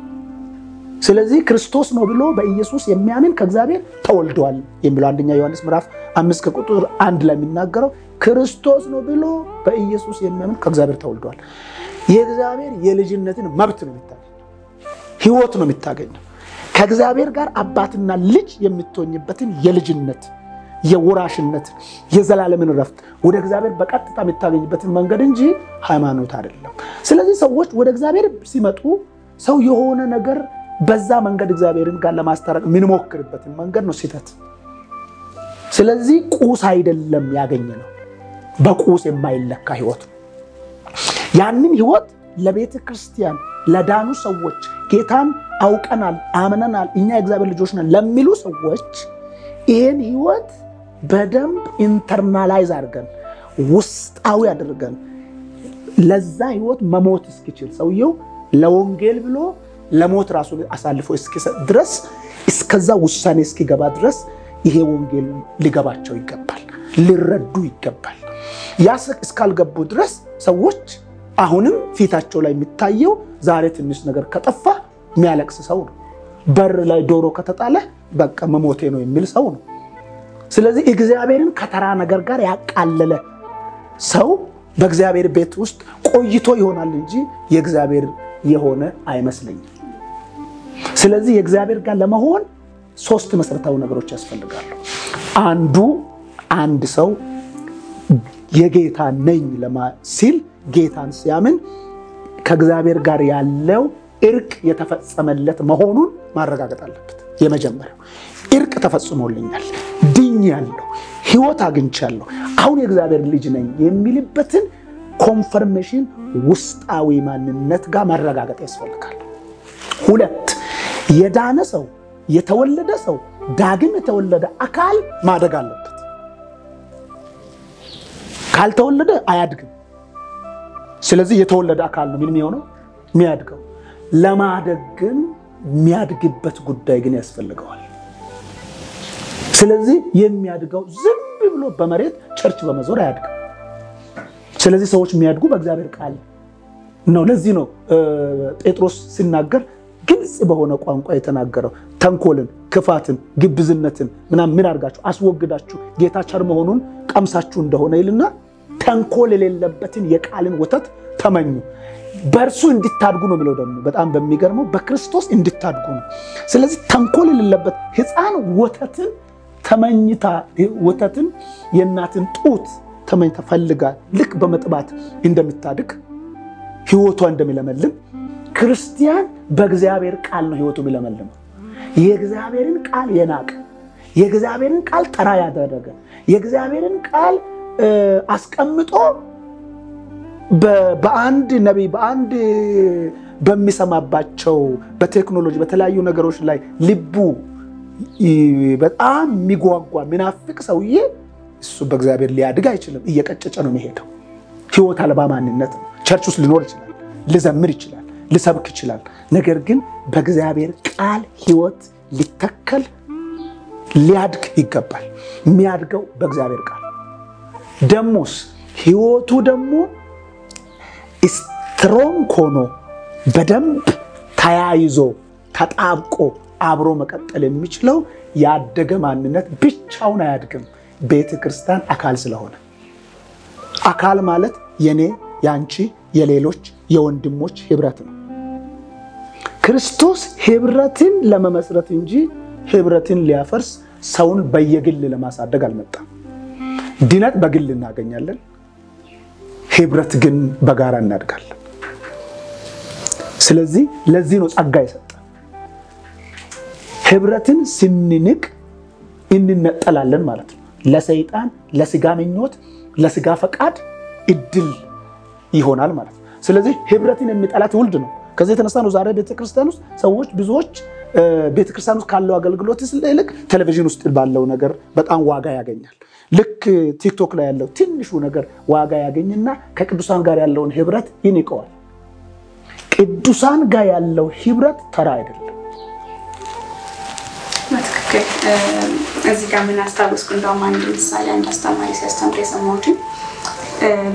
ስለዚህ ክርስቶስ ነው ብሎ በኢየሱስ የሚያምን ከእግዚአብሔር ተወልዷል የሚለው አንደኛ ዮሐንስ ምዕራፍ 5 ቁጥር 1 ላይ የሚናገረው ክርስቶስ ነው ብሎ በኢየሱስ የሚያምን ከእግዚአብሔር ተወልዷል የእግዚአብሔር የልጅነትን መብት ነው የምታገኘው ህይወት ነው የምታገኘው ከእግዚአብሔር ጋር አባትና ልጅ የምትሆኝበትን የልጅነት የወራሽነት የዘላለምን ረፍት ወደ እግዚአብሔር በቀጥታ የምታገኝበትን መንገድ እንጂ ሃይማኖት አይደለም ስለዚህ ሰዎች ወደ እግዚአብሔር ሲመጡ ሰው የሆነ ነገር በዛ መንገድ እግዚአብሔርን ጋር ለማስተራቅ ምን ሞክርበትን መንገድ ነው ሲተት ስለዚህ ቁስ አይደለም ያገኘነው በቁስ የማይለካ ህይወት ያንን ህይወት ለቤተ ክርስቲያን ለዳኑ ሰዎች ጌታን አውቀናል አመነናል እኛ የእግዚአብሔር ልጆች ነን ለሚሉ ሰዎች ይሄን ህይወት በደንብ ኢንተርናላይዝ አድርገን ውስጣዊ አድርገን ለዛ ህይወት መሞት እስኪችል ሰውየው ለወንጌል ብሎ ለሞት ራሱ አሳልፎ እስኪሰጥ ድረስ እስከዛ ውሳኔ እስኪገባ ድረስ ይሄ ወንጌል ሊገባቸው ይገባል ሊረዱ ይገባል ያስክ እስካልገቡ ድረስ ሰዎች አሁንም ፊታቸው ላይ የሚታየው ዛሬ ትንሽ ነገር ከጠፋ የሚያለቅስ ሰው ነው በር ላይ ዶሮ ከተጣለ በቃ መሞቴ ነው የሚል ሰው ነው ስለዚህ እግዚአብሔርን ከተራ ነገር ጋር ያቃለለ ሰው በእግዚአብሔር ቤት ውስጥ ቆይቶ ይሆናል እንጂ የእግዚአብሔር የሆነ አይመስልኝም። ስለዚህ የእግዚአብሔር ጋር ለመሆን ሶስት መሰረታዊ ነገሮች ያስፈልጋሉ። አንድ ሰው የጌታ ነኝ ሲል ጌታን ሲያምን ከእግዚአብሔር ጋር ያለው እርቅ የተፈጸመለት መሆኑን ማረጋገጥ አለበት። የመጀመሪያው እርቅ ተፈጽሞልኛል፣ ድኛለሁ፣ ሕይወት አግኝቻለሁ፣ አሁን የእግዚአብሔር ልጅ ነኝ የሚልበትን ኮንፈርሜሽን ውስጣዊ ማንነት ጋር ማረጋገጥ ያስፈልጋል። ሁለት የዳነ ሰው የተወለደ ሰው ዳግም የተወለደ አካል ማደግ አለበት። ካልተወለደ አያድግም። ስለዚህ የተወለደ አካል ነው ምን የሚሆነው የሚያድገው። ለማደግ ግን የሚያድግበት ጉዳይ ግን ያስፈልገዋል። ስለዚህ የሚያድገው ዝም ብሎ በመሬት ቸርች በመዞር አያድግም። ስለዚህ ሰዎች የሚያድጉ በእግዚአብሔር ቃል ነው። ለዚህ ነው ጴጥሮስ ሲናገር ግልጽ በሆነ ቋንቋ የተናገረው ተንኮልን፣ ክፋትን፣ ግብዝነትን ምን አድርጋችሁ አስወግዳችሁ ጌታ ቸር መሆኑን ቀምሳችሁ እንደሆነ ይልና ተንኮል የሌለበትን የቃልን ወተት ተመኙ። በእርሱ እንድታድጉ ነው የሚለው። ደግሞ በጣም በሚገርመው በክርስቶስ እንድታድጉ ነው። ስለዚህ ተንኮል የሌለበት ሕፃን ወተትን ተመኝታ ወተትን የእናትን ጡት ተመኝታ ፈልጋ ልክ በመጥባት እንደምታድግ ሕይወቷ እንደሚለመልም ክርስቲያን በእግዚአብሔር ቃል ነው ሕይወቱ የሚለመልም። የእግዚአብሔርን ቃል የናቀ የእግዚአብሔርን ቃል ተራ ያደረገ የእግዚአብሔርን ቃል አስቀምጦ በአንድ ነብይ በአንድ በሚሰማባቸው በቴክኖሎጂ በተለያዩ ነገሮች ላይ ልቡ በጣም የሚጓጓ ምናፍቅ ሰውዬ እሱ በእግዚአብሔር ሊያድግ አይችልም። እየቀጨጨ ነው የሚሄደው። ሕይወት አልባ ማንነት ነው። ቸርች ውስጥ ሊኖር ይችላል፣ ሊዘምር ይችላል፣ ሊሰብክ ይችላል። ነገር ግን በእግዚአብሔር ቃል ሕይወት ሊተከል ሊያድግ ይገባል። የሚያድገው በእግዚአብሔር ቃል ደሞስ ሕይወቱ ደግሞ ስትሮንግ ሆኖ በደንብ ተያይዞ ተጣብቆ አብሮ መቀጠል የሚችለው ያደገ ማንነት ብቻውን አያድግም። ቤተ ክርስቲያን አካል ስለሆነ አካል ማለት የኔ ያንቺ የሌሎች የወንድሞች ህብረት ነው። ክርስቶስ ህብረትን ለመመስረት እንጂ ህብረትን ሊያፈርስ ሰውን በየግል ለማሳደግ አልመጣም። ድነት በግል እናገኛለን፣ ህብረት ግን በጋራ እናድጋለን። ስለዚህ ለዚህ ነው ጸጋ የሰጠ። ህብረትን ስንንቅ እንነጠላለን ማለት ነው። ለሰይጣን ለስጋ ምኞት ለስጋ ፈቃድ እድል ይሆናል ማለት ነው። ስለዚህ ህብረትን የሚጠላ ትውልድ ነው። ከዚህ የተነሳ ነው ዛሬ ቤተክርስቲያን ውስጥ ሰዎች ብዙዎች ቤተክርስቲያን ውስጥ ካለው አገልግሎት ይልቅ ቴሌቪዥን ውስጥ ባለው ነገር በጣም ዋጋ ያገኛል። ልክ ቲክቶክ ላይ ያለው ትንሹ ነገር ዋጋ ያገኝና ከቅዱሳን ጋር ያለውን ህብረት ይንቀዋል። ቅዱሳን ጋር ያለው ህብረት ተራ አይደለም። ማትከከ እዚህ ጋር ምን አስታውስኩ እንደውም አንድ ምሳሌ አንድ አስተማሪ ሲያስተምር የሰማሁት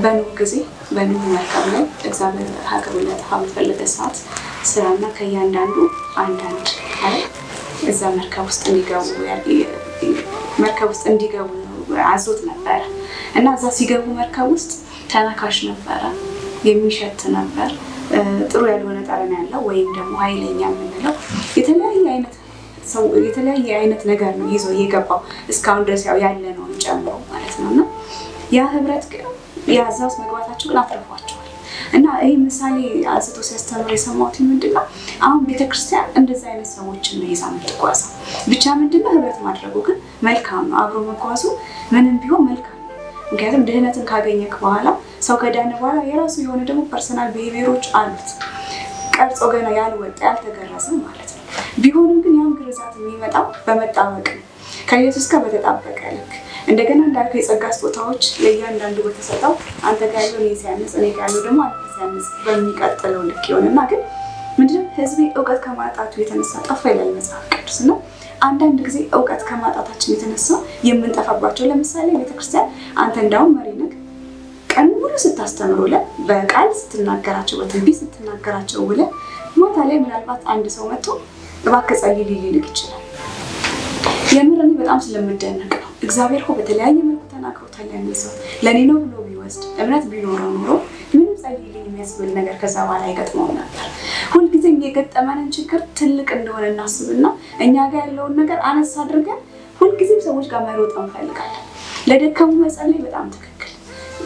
በኑህ ጊዜ በኑህ መርከብ ላይ እግዚአብሔር ሀገሩን ለጥፋት በፈለገ ሰዓት ስራና ከእያንዳንዱ አንዳንድ አይደል እዛ መርከብ ውስጥ እንዲገቡ አዞት ነበር እና እዛ ሲገቡ መርከብ ውስጥ ተናካሽ ነበር፣ የሚሸት ነበር፣ ጥሩ ያልሆነ ጠረን ያለው ወይም ደግሞ ኃይለኛ የምንለው የተለያየ አይነት ነገር ነው ይዞ የገባው እስካሁን ድረስ ያለ ነው ጨምሮ ማለት ነውና ያ ህብረት ግን ያዛውስ መግባታቸው ግን አትርፏቸዋል። እና ይሄ ምሳሌ አዝቶ ሲያስተምር የሰማሁት ምንድነው አሁን ቤተክርስቲያን እንደዛ አይነት ሰዎችን ነው ይዛ የምትጓዘው። ብቻ ምንድነው ህብረት ማድረጉ ግን መልካም ነው፣ አብሮ መጓዙ ምንም ቢሆን መልካም ነው። ምክንያቱም ድህነትን ካገኘክ በኋላ ሰው ከዳነ በኋላ የራሱ የሆነ ደግሞ ፐርሰናል ቢሄቪየሮች አሉት ቀርጾ ገና ያልወጣ ያልተገረዘ ማለት ነው። ቢሆንም ግን ያን ግርዛት የሚመጣው በመጣበቅ ነው፣ ከኢየሱስ ጋር በተጣበቀ ልክ እንደገና እንዳልከው የጸጋ ስጦታዎች ለእያንዳንዱ በተሰጠው አንተ ጋር ያለው እኔ ሲያንስ እኔ ጋር ያለው ደግሞ አንተ ሲያንስ በሚቀጥለው ልክ ይሆንና ግን ምንድነው ህዝቤ ዕውቀት ከማጣቱ የተነሳ ጠፋ ይላል መጽሐፍ ቅዱስ ነው። አንዳንድ ጊዜ ዕውቀት ከማጣታችን የተነሳ የምንጠፋባቸው ለምሳሌ ቤተክርስቲያን አንተ እንዳው መሪ ነህ ቀን ሙሉ ስታስተምሩ በቃል ስትናገራቸው በትንቢት ስትናገራቸው ውለ ማታ ላይ ምናልባት አንድ ሰው መጥቶ እባክህ ጸልይ ሊልክ ይችላል። የምረኒ በጣም ስለምደነቅ ነው እግዚአብሔር እኮ በተለያየ መልኩ ተናግሮታል። ያንሰው ለኔ ነው ብሎ ቢወስድ እምነት ቢኖረው ኖሮ ምንም ጸልይልኝ የሚያስብል ነገር ከዛ በኋላ አይገጥመው ነበር። ሁልጊዜም የገጠመንን ችግር ትልቅ እንደሆነ እናስብና እኛ ጋር ያለውን ነገር አነሳ አድርገን ሁልጊዜም ሰዎች ጋር መሮጥ እንፈልጋለን። ለደከሙ መጸለይ በጣም ትክክል፣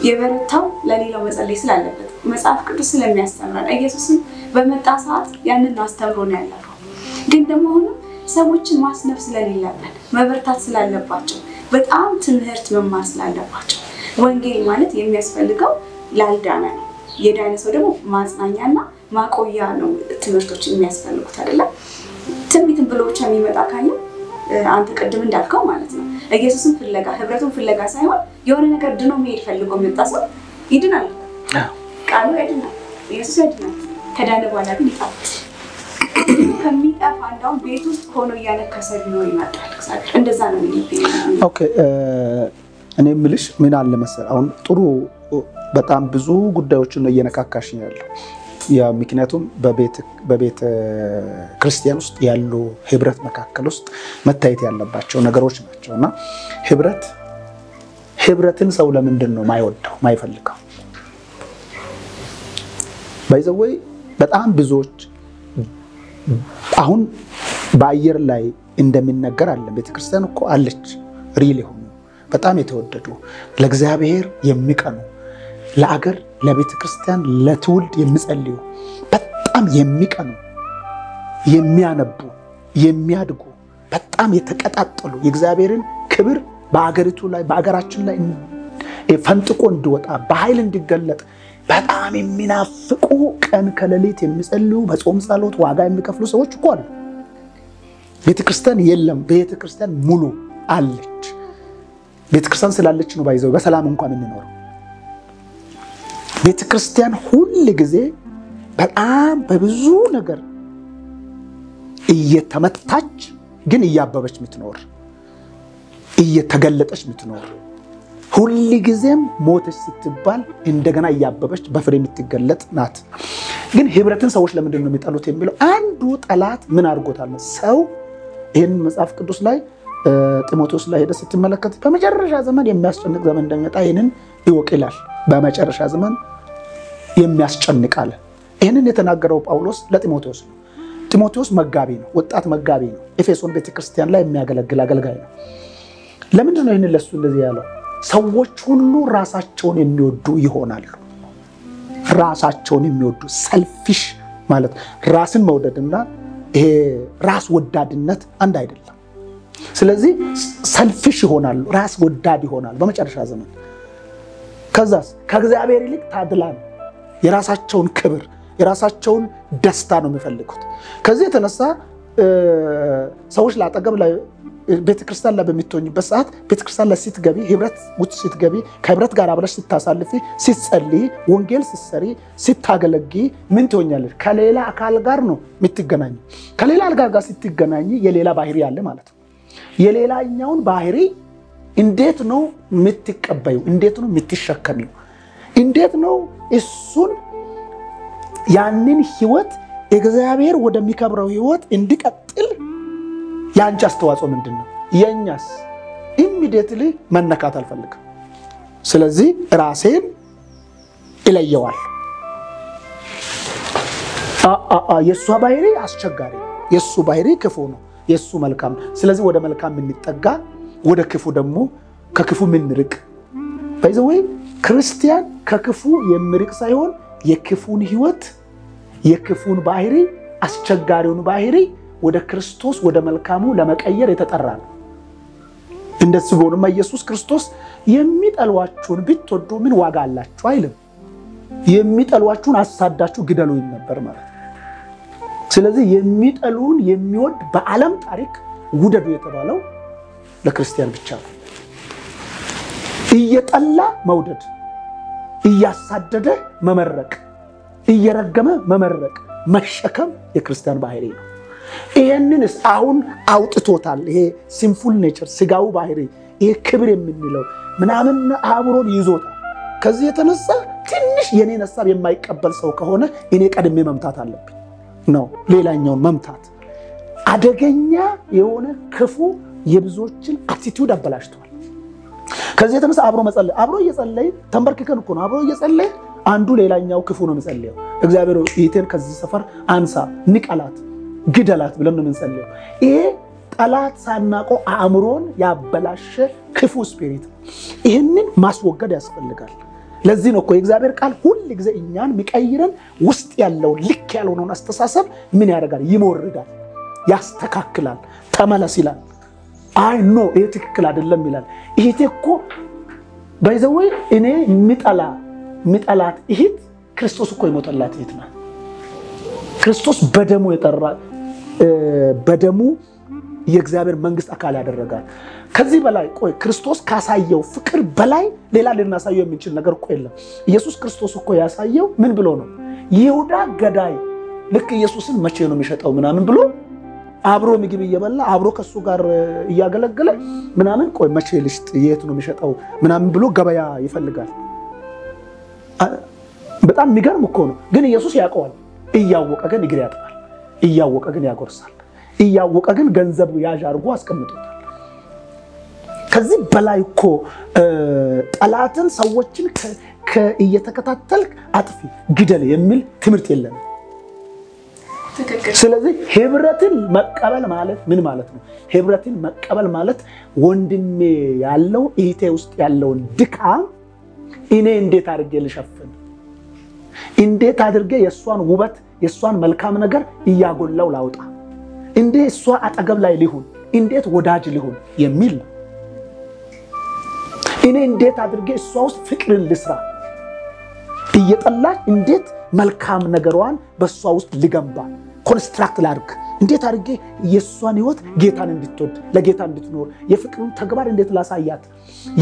የበረታው ለሌላው መጸለይ ስላለበት መጽሐፍ ቅዱስ ስለሚያስተምረን ኢየሱስም በመጣ ሰዓት ያንን አስተምሮን ያለፈው። ግን ደግሞ አሁን ሰዎችን ማስነፍ ስለሌለበት መበርታት ስላለባቸው በጣም ትምህርት መማር ስላለባቸው ወንጌል ማለት የሚያስፈልገው ላልዳነ ነው። የዳነ ሰው ደግሞ ማጽናኛና ማቆያ ነው ትምህርቶች የሚያስፈልጉት አይደለም። ትንቢትን ብሎ ብቻ የሚመጣ ካለ አንተ ቀድም እንዳልከው ማለት ነው ኢየሱስን ፍለጋ ህብረቱን ፍለጋ ሳይሆን የሆነ ነገር ድኖ መሄድ ፈልጎ የሚመጣ ሰው ይድናል። ቃሉ ያድናል፣ ኢየሱስ ያድናል። ከዳነ በኋላ ግን ይጣፋል። ከሚጠፋ እንዳው ቤት ውስጥ ሆኖ ያነከሰ ቢኖር ይመጣል እግዚአብሔር። እንደዛ ነው የሚል ኦኬ። እኔ ምልሽ ምን አለ መሰል አሁን ጥሩ በጣም ብዙ ጉዳዮችን ነው እየነካካሽ ያለው። ያ ምክንያቱም በቤተ ክርስቲያን ውስጥ ያሉ ህብረት መካከል ውስጥ መታየት ያለባቸው ነገሮች ናቸውና ህብረትን ሰው ለምንድን ነው ማይወደው ማይፈልገው? ባይዘወይ በጣም ብዙዎች አሁን በአየር ላይ እንደሚነገር አለ ቤተክርስቲያን እኮ አለች ሪል ሆኖ በጣም የተወደዱ ለእግዚአብሔር የሚቀኑ ለአገር ለቤተክርስቲያን ለትውልድ የሚጸልዩ በጣም የሚቀኑ የሚያነቡ የሚያድጉ በጣም የተቀጣጠሉ የእግዚአብሔርን ክብር በአገሪቱ ላይ በአገራችን ላይ ፈንጥቆ እንዲወጣ በኃይል እንዲገለጥ በጣም የሚናፍቁ ቀን ከሌሊት የሚጸልዩ በጾም ጸሎት ዋጋ የሚከፍሉ ሰዎች እኮ አሉ። ቤተክርስቲያን የለም፣ ቤተክርስቲያን ሙሉ አለች። ቤተክርስቲያን ስላለች ነው ባይዘው በሰላም እንኳን እንኖረው። ቤተክርስቲያን ሁሉ ጊዜ በጣም በብዙ ነገር እየተመታች ግን እያበበች ምትኖር እየተገለጠች ምትኖር ሁሉ ጊዜም ሞተች ስትባል እንደገና እያበበች በፍሬ የምትገለጥ ናት። ግን ህብረትን ሰዎች ለምንድን ነው የሚጠሉት የሚለው አንዱ ጠላት ምን አድርጎታል ሰው ይሄን መጽሐፍ ቅዱስ ላይ ጢሞቴዎስ ላይ ሄደ ስትመለከት በመጨረሻ ዘመን የሚያስጨንቅ ዘመን እንደሚመጣ ይሄንን ይወቅ ይላል። በመጨረሻ ዘመን የሚያስጨንቃል። ይሄንን የተናገረው ጳውሎስ ለጢሞቴዎስ ነው። ጢሞቴዎስ መጋቢ ነው፣ ወጣት መጋቢ ነው። ኤፌሶን ቤተክርስቲያን ላይ የሚያገለግል አገልጋይ ነው። ለምንድን ነው ይሄንን ለሱ እንደዚህ ያለው? ሰዎች ሁሉ ራሳቸውን የሚወዱ ይሆናሉ። ራሳቸውን የሚወዱ ሰልፊሽ ማለት ራስን መውደድና ይሄ ራስ ወዳድነት አንድ አይደለም። ስለዚህ ሰልፊሽ ይሆናሉ፣ ራስ ወዳድ ይሆናሉ በመጨረሻ ዘመን። ከዛስ ከእግዚአብሔር ይልቅ ታድላን የራሳቸውን ክብር የራሳቸውን ደስታ ነው የሚፈልጉት። ከዚህ የተነሳ ሰዎች ላጠገብ ላይ ቤተክርስቲያን ላይ በሚትሆኝበት ሰዓት ቤተክርስቲያን ላይ ስትገቢ ህብረት ውስጥ ስትገቢ ከህብረት ጋር አብረሽ ስታሳልፊ ስትጸልይ ወንጌል ስትሰሪ ስታገለጊ ምን ትሆኛለሽ? ከሌላ አካል ጋር ነው የምትገናኙ። ከሌላ አካል ጋር ስትገናኙ የሌላ ባህሪ ያለ ማለት ነው። የሌላኛውን ባህሪ እንዴት ነው የምትቀበዩ? እንዴት ነው የምትሸከሚው? እንዴት ነው እሱን ያንን ህይወት እግዚአብሔር ወደሚከብረው ህይወት እንዲቀጥል ያንቺ አስተዋጽኦ ምንድነው? የኛስ ኢሚዲየትሊ መነካት አልፈልግም። ስለዚህ ራሴን እለየዋል። የሱ ባህሪ አስቸጋሪ፣ የሱ ባህሪ ክፉ ነው፣ የሱ መልካም። ስለዚህ ወደ መልካም እንጠጋ፣ ወደ ክፉ ደግሞ ከክፉ ምንርቅ። ባይዘወይ ክርስቲያን ከክፉ የሚርቅ ሳይሆን የክፉን ህይወት የክፉን ባህሪ አስቸጋሪውን ባህሪ ወደ ክርስቶስ ወደ መልካሙ ለመቀየር የተጠራ ነው። እንደዚህ ሆኖማ ኢየሱስ ክርስቶስ የሚጠሏችሁን ብትወዱ ምን ዋጋ አላችሁ አይልም። የሚጠሏችሁን አሳዳችሁ ግደሉኝ ነበር ማለት። ስለዚህ የሚጠሉን የሚወድ በዓለም ታሪክ ውደዱ የተባለው ለክርስቲያን ብቻ ነው። እየጠላ መውደድ፣ እያሳደደ መመረቅ፣ እየረገመ መመረቅ መሸከም የክርስቲያን ባህሪ ነው። ይሄንንስ አሁን አውጥቶታል። ይሄ ሲምፉል ኔቸር ስጋው ባህሪ ይሄ ክብር የምንለው ምናምን አብሮን ይዞታል። ከዚህ የተነሳ ትንሽ የኔን ሐሳብ የማይቀበል ሰው ከሆነ እኔ ቀድሜ መምታት አለብኝ ነው። ሌላኛውን መምታት አደገኛ የሆነ ክፉ የብዙዎችን አቲቲዩድ አበላሽቷል። ከዚህ የተነሳ አብሮ መጸለይ አብሮ እየጸለይ ተንበርክከን እኮ ነው አብሮ እየጸለይ አንዱ ሌላኛው ክፉ ነው የሚጸልየው እግዚአብሔር ይቴን ከዚህ ሰፈር አንሳ ንቀላት ግደላት ብለን ነው የምንጸልየው ይሄ ጠላት ሳናቆ አእምሮን ያበላሸ ክፉ ስፒሪት ይሄንን ማስወገድ ያስፈልጋል ለዚህ ነው እኮ የእግዚአብሔር ቃል ሁሉ ጊዜ እኛን የሚቀይረን ውስጥ ያለው ልክ ያልሆነውን አስተሳሰብ ምን ያደርጋል ይሞርዳል ያስተካክላል ተመለስ ይላል አይ ኖ ይሄ ትክክል አይደለም ይላል ይሄ እኮ ባይዘው እኔ ሚጣላት ይሄ ክርስቶስ እኮ ይሞተላት ይሄና ክርስቶስ በደሙ የጠራ በደሙ የእግዚአብሔር መንግስት አካል ያደረጋል ከዚህ በላይ ቆይ ክርስቶስ ካሳየው ፍቅር በላይ ሌላ ልናሳየው የምንችል ነገር እኮ የለም ኢየሱስ ክርስቶስ እኮ ያሳየው ምን ብሎ ነው ይሁዳ ገዳይ ልክ ኢየሱስን መቼ ነው የሚሸጠው ምናምን ብሎ አብሮ ምግብ እየበላ አብሮ ከሱ ጋር እያገለገለ ምናምን ቆይ መቼ ልሽጥ የት ነው የሚሸጠው ምናምን ብሎ ገበያ ይፈልጋል በጣም የሚገርም እኮ ነው ግን ኢየሱስ ያውቀዋል እያወቀ ግን እግር ያጥባል እያወቀ ግን ያጎርሳል እያወቀ ግን ገንዘብ ያዥ አድርጎ አስቀምጦታል ከዚህ በላይ እኮ ጠላትን ሰዎችን እየተከታተልክ አጥፊ ግደል የሚል ትምህርት የለም ስለዚህ ህብረትን መቀበል ማለት ምን ማለት ነው ህብረትን መቀበል ማለት ወንድሜ ያለው እህቴ ውስጥ ያለውን ድካም እኔ እንዴት አድርጌ ልሸፍን እንዴት አድርጌ የሷን ውበት የሷን መልካም ነገር እያጎላው ላውጣ እንዴት እሷ አጠገብ ላይ ሊሆን እንዴት ወዳጅ ሊሆን የሚል እኔ እንዴት አድርጌ እሷ ውስጥ ፍቅርን ልስራ እየጠላች እንዴት መልካም ነገሯን በሷ ውስጥ ልገንባ ኮንስትራክት ላድርግ እንዴት አድርጌ የሷን ህይወት ጌታን እንድትወድ ለጌታ እንድትኖር የፍቅሩን ተግባር እንዴት ላሳያት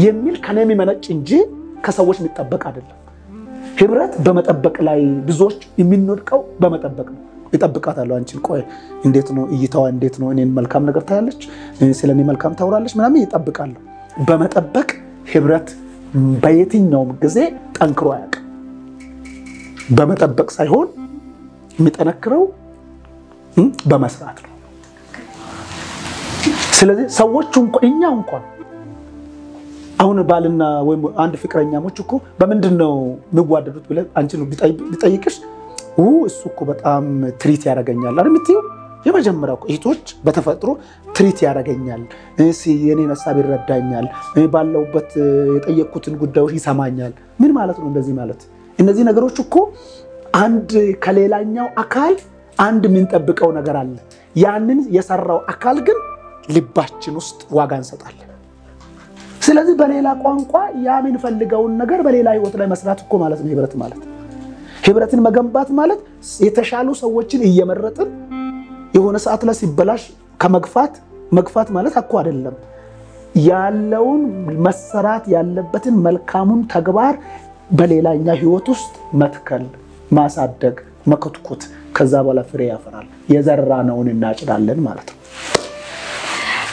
የሚል ከኔ የሚመነጭ እንጂ ከሰዎች የሚጠበቅ አይደለም ህብረት በመጠበቅ ላይ ብዙዎች የሚንወድቀው በመጠበቅ ነው ይጠብቃታል አንቺን ቆይ እንዴት ነው እይታዋ እንዴት ነው እኔን መልካም ነገር ታያለች ስለኔ መልካም ታውራለች ምናምን ይጠብቃሉ በመጠበቅ ህብረት በየትኛውም ጊዜ ጠንክሮ ያውቃል በመጠበቅ ሳይሆን የሚጠነክረው በመስራት ነው ስለዚህ ሰዎች እንኳን አሁን ባልና ወይ አንድ ፍቅረኛሞች እኮ በመንድነው የሚዋደዱት ብለ አንቺ ነው ቢጠይቅሽ እሱ እኮ በጣም ትሪት ያደርገኛል አይደል ምትዩ የመጀመሪያው እህቶች በተፈጥሮ ትሪት ያደርገኛል የኔን ሐሳብ ይረዳኛል ባለውበት የጠየቁትን ጉዳዮች ይሰማኛል ምን ማለት ነው እንደዚህ ማለት እነዚህ ነገሮች እኮ አንድ ከሌላኛው አካል አንድ ምን ጠብቀው ነገር አለ ያንን የሰራው አካል ግን ልባችን ውስጥ ዋጋ እንሰጣለን ስለዚህ በሌላ ቋንቋ ያ ምን ፈልገው ነገር በሌላ ህይወት ላይ መስራት እኮ ማለት ነው ህብረት ማለት ህብረትን መገንባት ማለት የተሻሉ ሰዎችን እየመረጥን የሆነ ሰዓት ላይ ሲበላሽ ከመግፋት ማለት አኮ አይደለም ያለውን መሰራት ያለበትን መልካሙን ተግባር በሌላኛ ህይወት ውስጥ መትከል ማሳደግ መከትኩት ከዛ በኋላ ፍሬ ያፈራል የዘራነውን እናጭዳለን ማለት ነው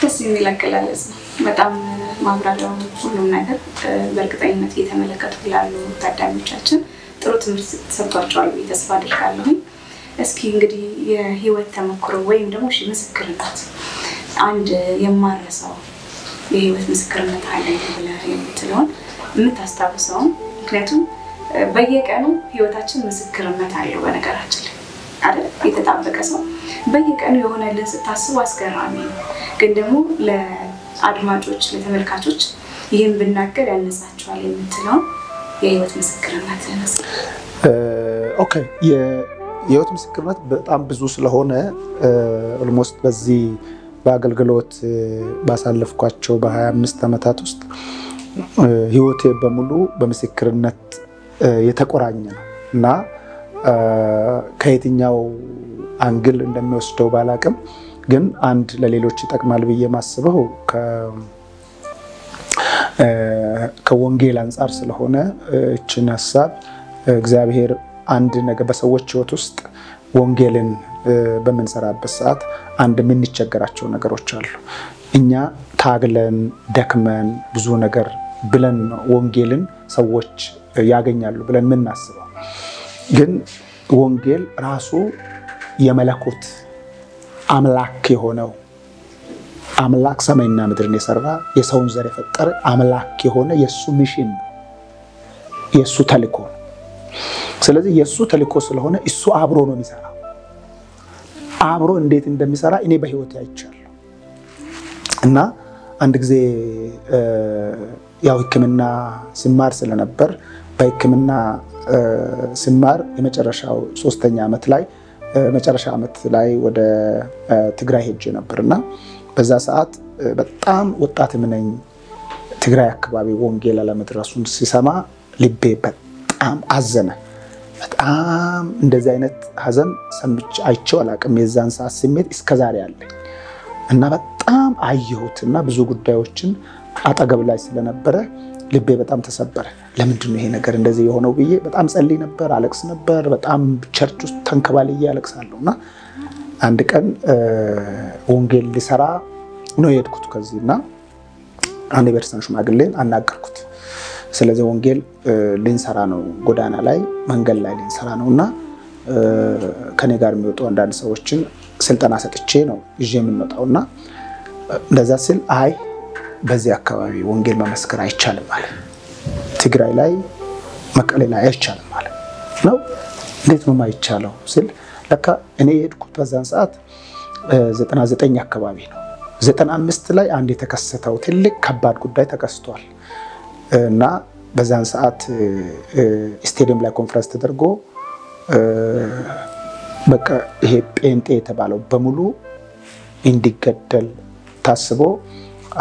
ደስ የሚል አገላለጽ ነው በጣም ማብራሪያው ሁሉም ነገር በእርግጠኝነት እየተመለከቱ ያሉ ታዳሚዎቻችን ጥሩ ትምህርት ተሰጥቷቸዋል ተስፋ አድርጋለሁ እስኪ እንግዲህ የህይወት ተመክሮ ወይም ደግሞ ምስክርነት አንድ የማረሳው የህይወት ምስክርነት አለኝ ብለህ የምትለውን የምታስታውሰው ምክንያቱም በየቀኑ ህይወታችን ምስክርነት አለው በነገራችን ላይ አይደል የተጣበቀ ሰው በየቀኑ የሆነልን ስታስቡ አስገራሚ ነው ግን ደግሞ ለአድማጮች ለተመልካቾች ይህን ብናገር ያነሳቸዋል የምትለው የህይወት ምስክርነት ነው ኦኬ የህይወት ምስክርነት በጣም ብዙ ስለሆነ ኦልሞስት በዚህ በአገልግሎት ባሳለፍኳቸው በ25 አመታት ውስጥ ህይወቴ በሙሉ በምስክርነት የተቆራኘ ነው እና ከየትኛው አንግል እንደሚወስደው ባላቅም ግን አንድ ለሌሎች ይጠቅማል ብዬ ማስበው ከወንጌል አንፃር ስለሆነ እቺን ሐሳብ እግዚአብሔር አንድ ነገር በሰዎች ህይወት ውስጥ ወንጌልን በመንሰራበት ሰዓት አንድ ምን ይቸገራቸው ነገሮች አሉ እኛ ታግለን ደክመን ብዙ ነገር ብለን ወንጌልን ሰዎች ያገኛሉ ብለን ምን እናስበው ግን ወንጌል ራሱ የመለኮት አምላክ የሆነው አምላክ ሰማይና ምድርን የሰራ የሰውን ዘር የፈጠረ አምላክ የሆነ የሱ ሚሽን የሱ ተልእኮ። ስለዚህ የሱ ተልእኮ ስለሆነ እሱ አብሮ ነው የሚሰራው። አብሮ እንዴት እንደሚሰራ እኔ በህይወት አይቻለሁ። እና አንድ ጊዜ ያው ሕክምና ሲማር ስለነበር በሕክምና ሲማር የመጨረሻው 3ኛ ዓመት ላይ መጨረሻ ዓመት ላይ ወደ ትግራይ ሄጄ ነበርና በዛ ሰዓት በጣም ወጣትም ነኝ። ትግራይ አካባቢ ወንጌል አለመድረሱን ሲሰማ ልቤ በጣም አዘነ። በጣም እንደዚህ አይነት ሀዘን ሰምቼ አይቼው አላቅም። የዛን ሰዓት ስሜት እስከዛሬ አለኝ እና በጣም አየሁትና ብዙ ጉዳዮችን አጠገብ ላይ ስለነበረ ልቤ በጣም ተሰበረ። ለምንድን ነው ይሄ ነገር እንደዚህ የሆነው ብዬ በጣም ጸልይ ነበር፣ አለቅስ ነበር። በጣም ቸርች ውስጥ ተንከባልዬ አለቅሳለሁና አንድ ቀን ወንጌል ሊሰራ ነው የሄድኩት ከዚህና አንድ ቤተክርስቲያን ሽማግሌን አናገርኩት። ስለዚህ ወንጌል ልንሰራ ነው፣ ጎዳና ላይ መንገድ ላይ ልንሰራ ነውና ከኔ ጋር የሚወጡ አንዳንድ ሰዎችን ስልጠና ሰጥቼ ነው ይዤ የምንመጣውና እንደዛ ሲል አይ በዚህ አካባቢ ወንጌል መመስከር አይቻልም ማለት ትግራይ ላይ መቀሌ ላይ አይቻልም ማለት ነው። እንዴት ነው የማይቻለው ሲል ለካ እኔ የሄድኩት በዛን ሰዓት 99 አካባቢ ነው። 95 ላይ አንድ የተከሰተው ትልቅ ከባድ ጉዳይ ተከስቷል እና በዛን ሰዓት ስቴዲየም ላይ ኮንፈረንስ ተደርጎ በቃ ይሄ ጴንጤ የተባለው በሙሉ እንዲገደል ታስቦ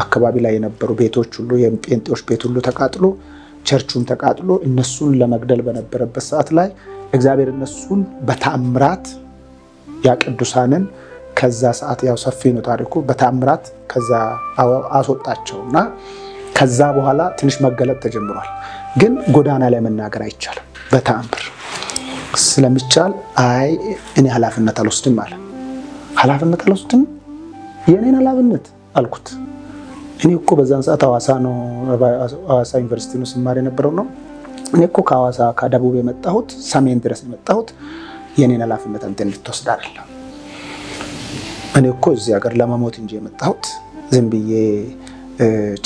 አካባቢ ላይ የነበሩ ቤቶች ሁሉ የጴንጤዎች ቤት ሁሉ ተቃጥሎ ቸርቹን ተቃጥሎ እነሱን ለመግደል በነበረበት ሰዓት ላይ እግዚአብሔር እነሱን በታምራት ያቅዱሳንን ከዛ ሰዓት ያው ሰፊ ነው ታሪኩ በታምራት ከዛ አስወጣቸውና ከዛ በኋላ ትንሽ መገለጥ ተጀምሯል። ግን ጎዳና ላይ መናገር አይቻልም በታምር ስለሚቻል አይ እኔ ኃላፊነት አልወስድም አለ። ኃላፊነት አልወስድም የኔን ኃላፊነት አልኩት። እኔ እኮ በዛን ሰዓት ሐዋሳ ነው ሐዋሳ ዩኒቨርሲቲ ነው ስማር የነበረው ነው። እኔ እኮ ከሐዋሳ ከደቡብ የመጣሁት ሰሜን ድረስ የመጣሁት የኔን ኃላፊነት አንተ እንድትወስድ አይደለም። እኔ እኮ እዚህ ሀገር ለመሞት እንጂ የመጣሁት ዝም ብዬ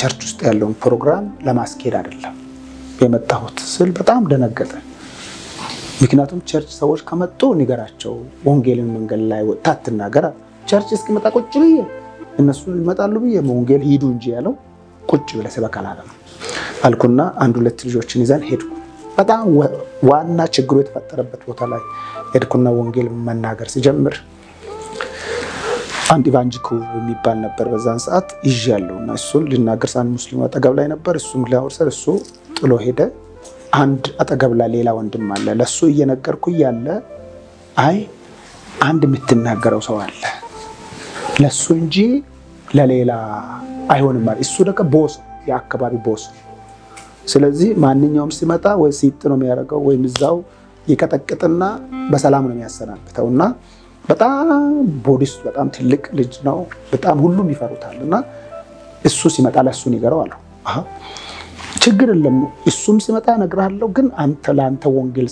ቸርች ውስጥ ያለውን ፕሮግራም ለማስኬድ አይደለም የመጣሁት ስል በጣም ደነገጠ። ምክንያቱም ቸርች ሰዎች ከመጡ ንገራቸው ወንጌልን መንገድ ላይ ወጣት ተናገራ ቸርች እስኪመጣ ቁጭ ብዬ እነሱ ይመጣሉ ብዬ ወንጌል ሂዱ እንጂ ያለው ቁጭ ብለ ሰበካላለ አልኩና አንድ ሁለት ልጆችን ይዘን ሄድኩ። በጣም ዋና ችግሩ የተፈጠረበት ቦታ ላይ ሄድኩና ወንጌል መናገር ሲጀምር አንድ ኢቫንጂኮ የሚባል ነበር በዛን ሰዓት ይዣለውና እሱን ልናገር ሳን ሙስሊም አጠገብ ላይ ነበር። እሱም ሊያወርሰል እሱ ጥሎ ሄደ። አንድ አጠገብ ላይ ሌላ ወንድም አለ። ለሱ እየነገርኩ ያለ አይ አንድ የምትናገረው ሰው አለ ለሱ እንጂ ለሌላ አይሆንም ማለት እሱ ደግሞ ቦስ የአካባቢ ቦስ። ስለዚህ ማንኛውም ሲመጣ ወይ ሲጥ ነው የሚያደርገው ወይ ምዛው ይቀጠቅጥና በሰላም ነው የሚያሰናብተውና በጣም ቦዲስ በጣም ትልቅ ልጅ ነው። በጣም ሁሉም ይፈሩታልና እሱ ሲመጣ ለሱ ንገረው አለው። ችግር የለም እሱም ሲመጣ ነግራለሁ ግን አንተ ላንተ ወንጌል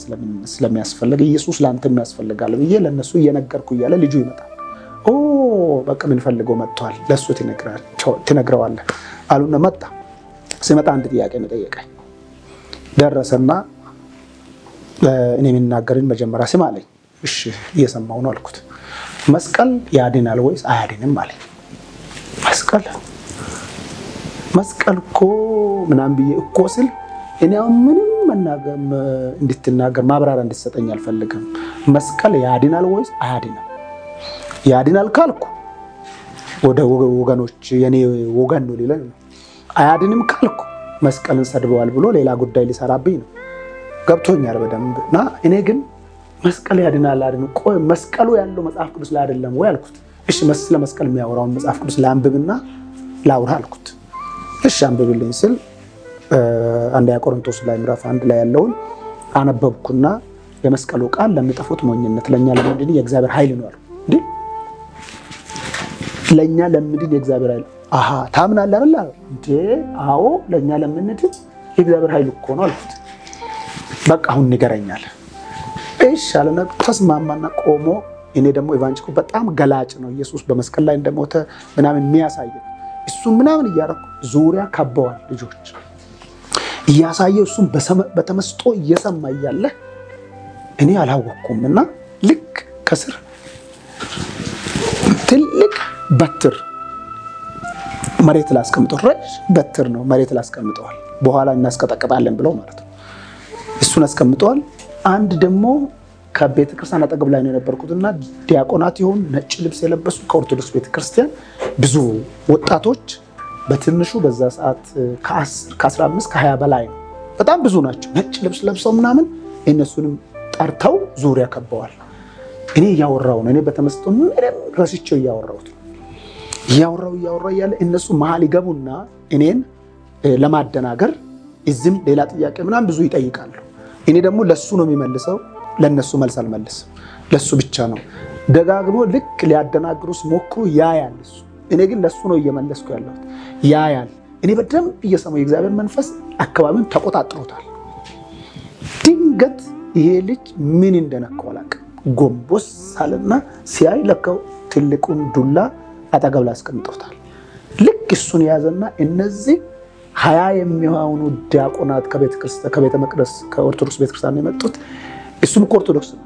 ስለሚያስፈልግ ኢየሱስ ላንተ የሚያስፈልጋል ብዬ ለነሱ እየነገርኩ ያለ ልጁ ይመጣል። በቃ ምን ፈልጎ መጥቷል ለሱ ትነግረዋለህ አሉና መጣ። ሲመጣ አንድ ጥያቄ ነው ጠየቀኝ። ደረሰና እኔ የምናገርን መጀመሪያ ስም አለኝ። እሺ እየሰማው ነው አልኩት። መስቀል ያድናል ወይስ አያድንም አለኝ። መስቀል እኮ ምናምን ብዬ እኮ ስል እኔ ምንም መናገር እንድትናገር ማብራሪያ እንድትሰጠኝ አልፈልግም። መስቀል ያድናል ወይስ አያድንም? ያድናል ካልኩ ወደ ወገኖች የኔ ወገን ነው ሊለን ነው። አያድንም ካልኩ መስቀልን ሰድበዋል ብሎ ሌላ ጉዳይ ሊሰራብኝ ነው። ገብቶኛል በደንብና እኔ ግን መስቀል ያድናል አይደለም ቆይ መስቀሉ ያለው መጽሐፍ ቅዱስ ላይ አይደለም ወይ አልኩት። እሺ መስለ መስቀል የሚያወራውን መጽሐፍ ቅዱስ ላንብብና ላውራ አልኩት። እሺ አንብብልኝ ስል አንደኛ ቆሮንቶስ ላይ ምዕራፍ 1 ላይ ያለውን አነበብኩና የመስቀሉ ቃል ለሚጠፉት ሞኝነት ለኛ ለምንድን የእግዚአብሔር ኃይል ነው አለ። እንዴ ለኛ ለምንድን የእግዚአብሔር ኃይል ታምናለህ አይደል? እንዴ አዎ ለኛ ለምንድን የእግዚአብሔር ኃይል እኮ ነው አልኩት። በቃ አሁን ንገረኛል። እሺ አለና ተስማማና ቆሞ እኔ ደግሞ ኢቫንጀሊካል በጣም ገላጭ ነው ኢየሱስ በመስቀል ላይ እንደሞተ ምናምን የሚያሳይ እሱን ምናምን እያረኩ ዙሪያ ከበዋል ልጆች እያሳየ እሱን በተመስጦ እየሰማ እያለ እኔ አላወቅኩምና ልክ ከስር ትልቅ በትር መሬት ላይ አስቀምጠው በትር ነው መሬት ላይ አስቀምጠዋል በኋላ እናስቀጠቅጣለን ብለው ማለት ነው እሱን አስቀምጠዋል አንድ ደግሞ ከቤተ ክርስቲያን አጠገብ ላይ ነው የነበርኩትና ዲያቆናት ይሁን ነጭ ልብስ የለበሱ ከኦርቶዶክስ ቤተ ክርስቲያን ብዙ ወጣቶች በትንሹ በዛ ሰዓት ከ15 ከ20 በላይ ነው በጣም ብዙ ናቸው ነጭ ልብስ ለብሰው ምናምን እነሱንም ጠርተው ዙሪያ ከበዋል እኔ ያወራው ነው እኔ በተመስጦ ምንም ረስቼው ያወራው ያለ እነሱ መሃል ይገቡና እኔን ለማደናገር እዚህም ሌላ ጥያቄ ምናምን ብዙ ይጠይቃሉ እኔ ደግሞ ለሱ ነው የሚመልሰው ለነሱ መልስ አልመልስም ለሱ ብቻ ነው ደጋግሞ ልክ ሊያደናግሩስ ሞክሩ ያያል እሱ እኔ ግን ለሱ ነው እየመለስኩ ያለሁት ያያል እኔ በደንብ እየሰማው የእግዚአብሔር መንፈስ አካባቢውን ተቆጣጥሮታል ድንገት ይሄ ልጅ ምን እንደነካው አላውቅም ጎንቦስ ሳለና ሲያይ ለካው ትልቁን ዱላ አጠገብ ላይ አስቀምጦታል ልክ እሱን ያዘና እነዚህ 20 የሚሆኑ ዲያቆናት ከቤተ መቅደስ ከኦርቶዶክስ ቤተክርስቲያን የመጡት እሱም ኦርቶዶክስ ነው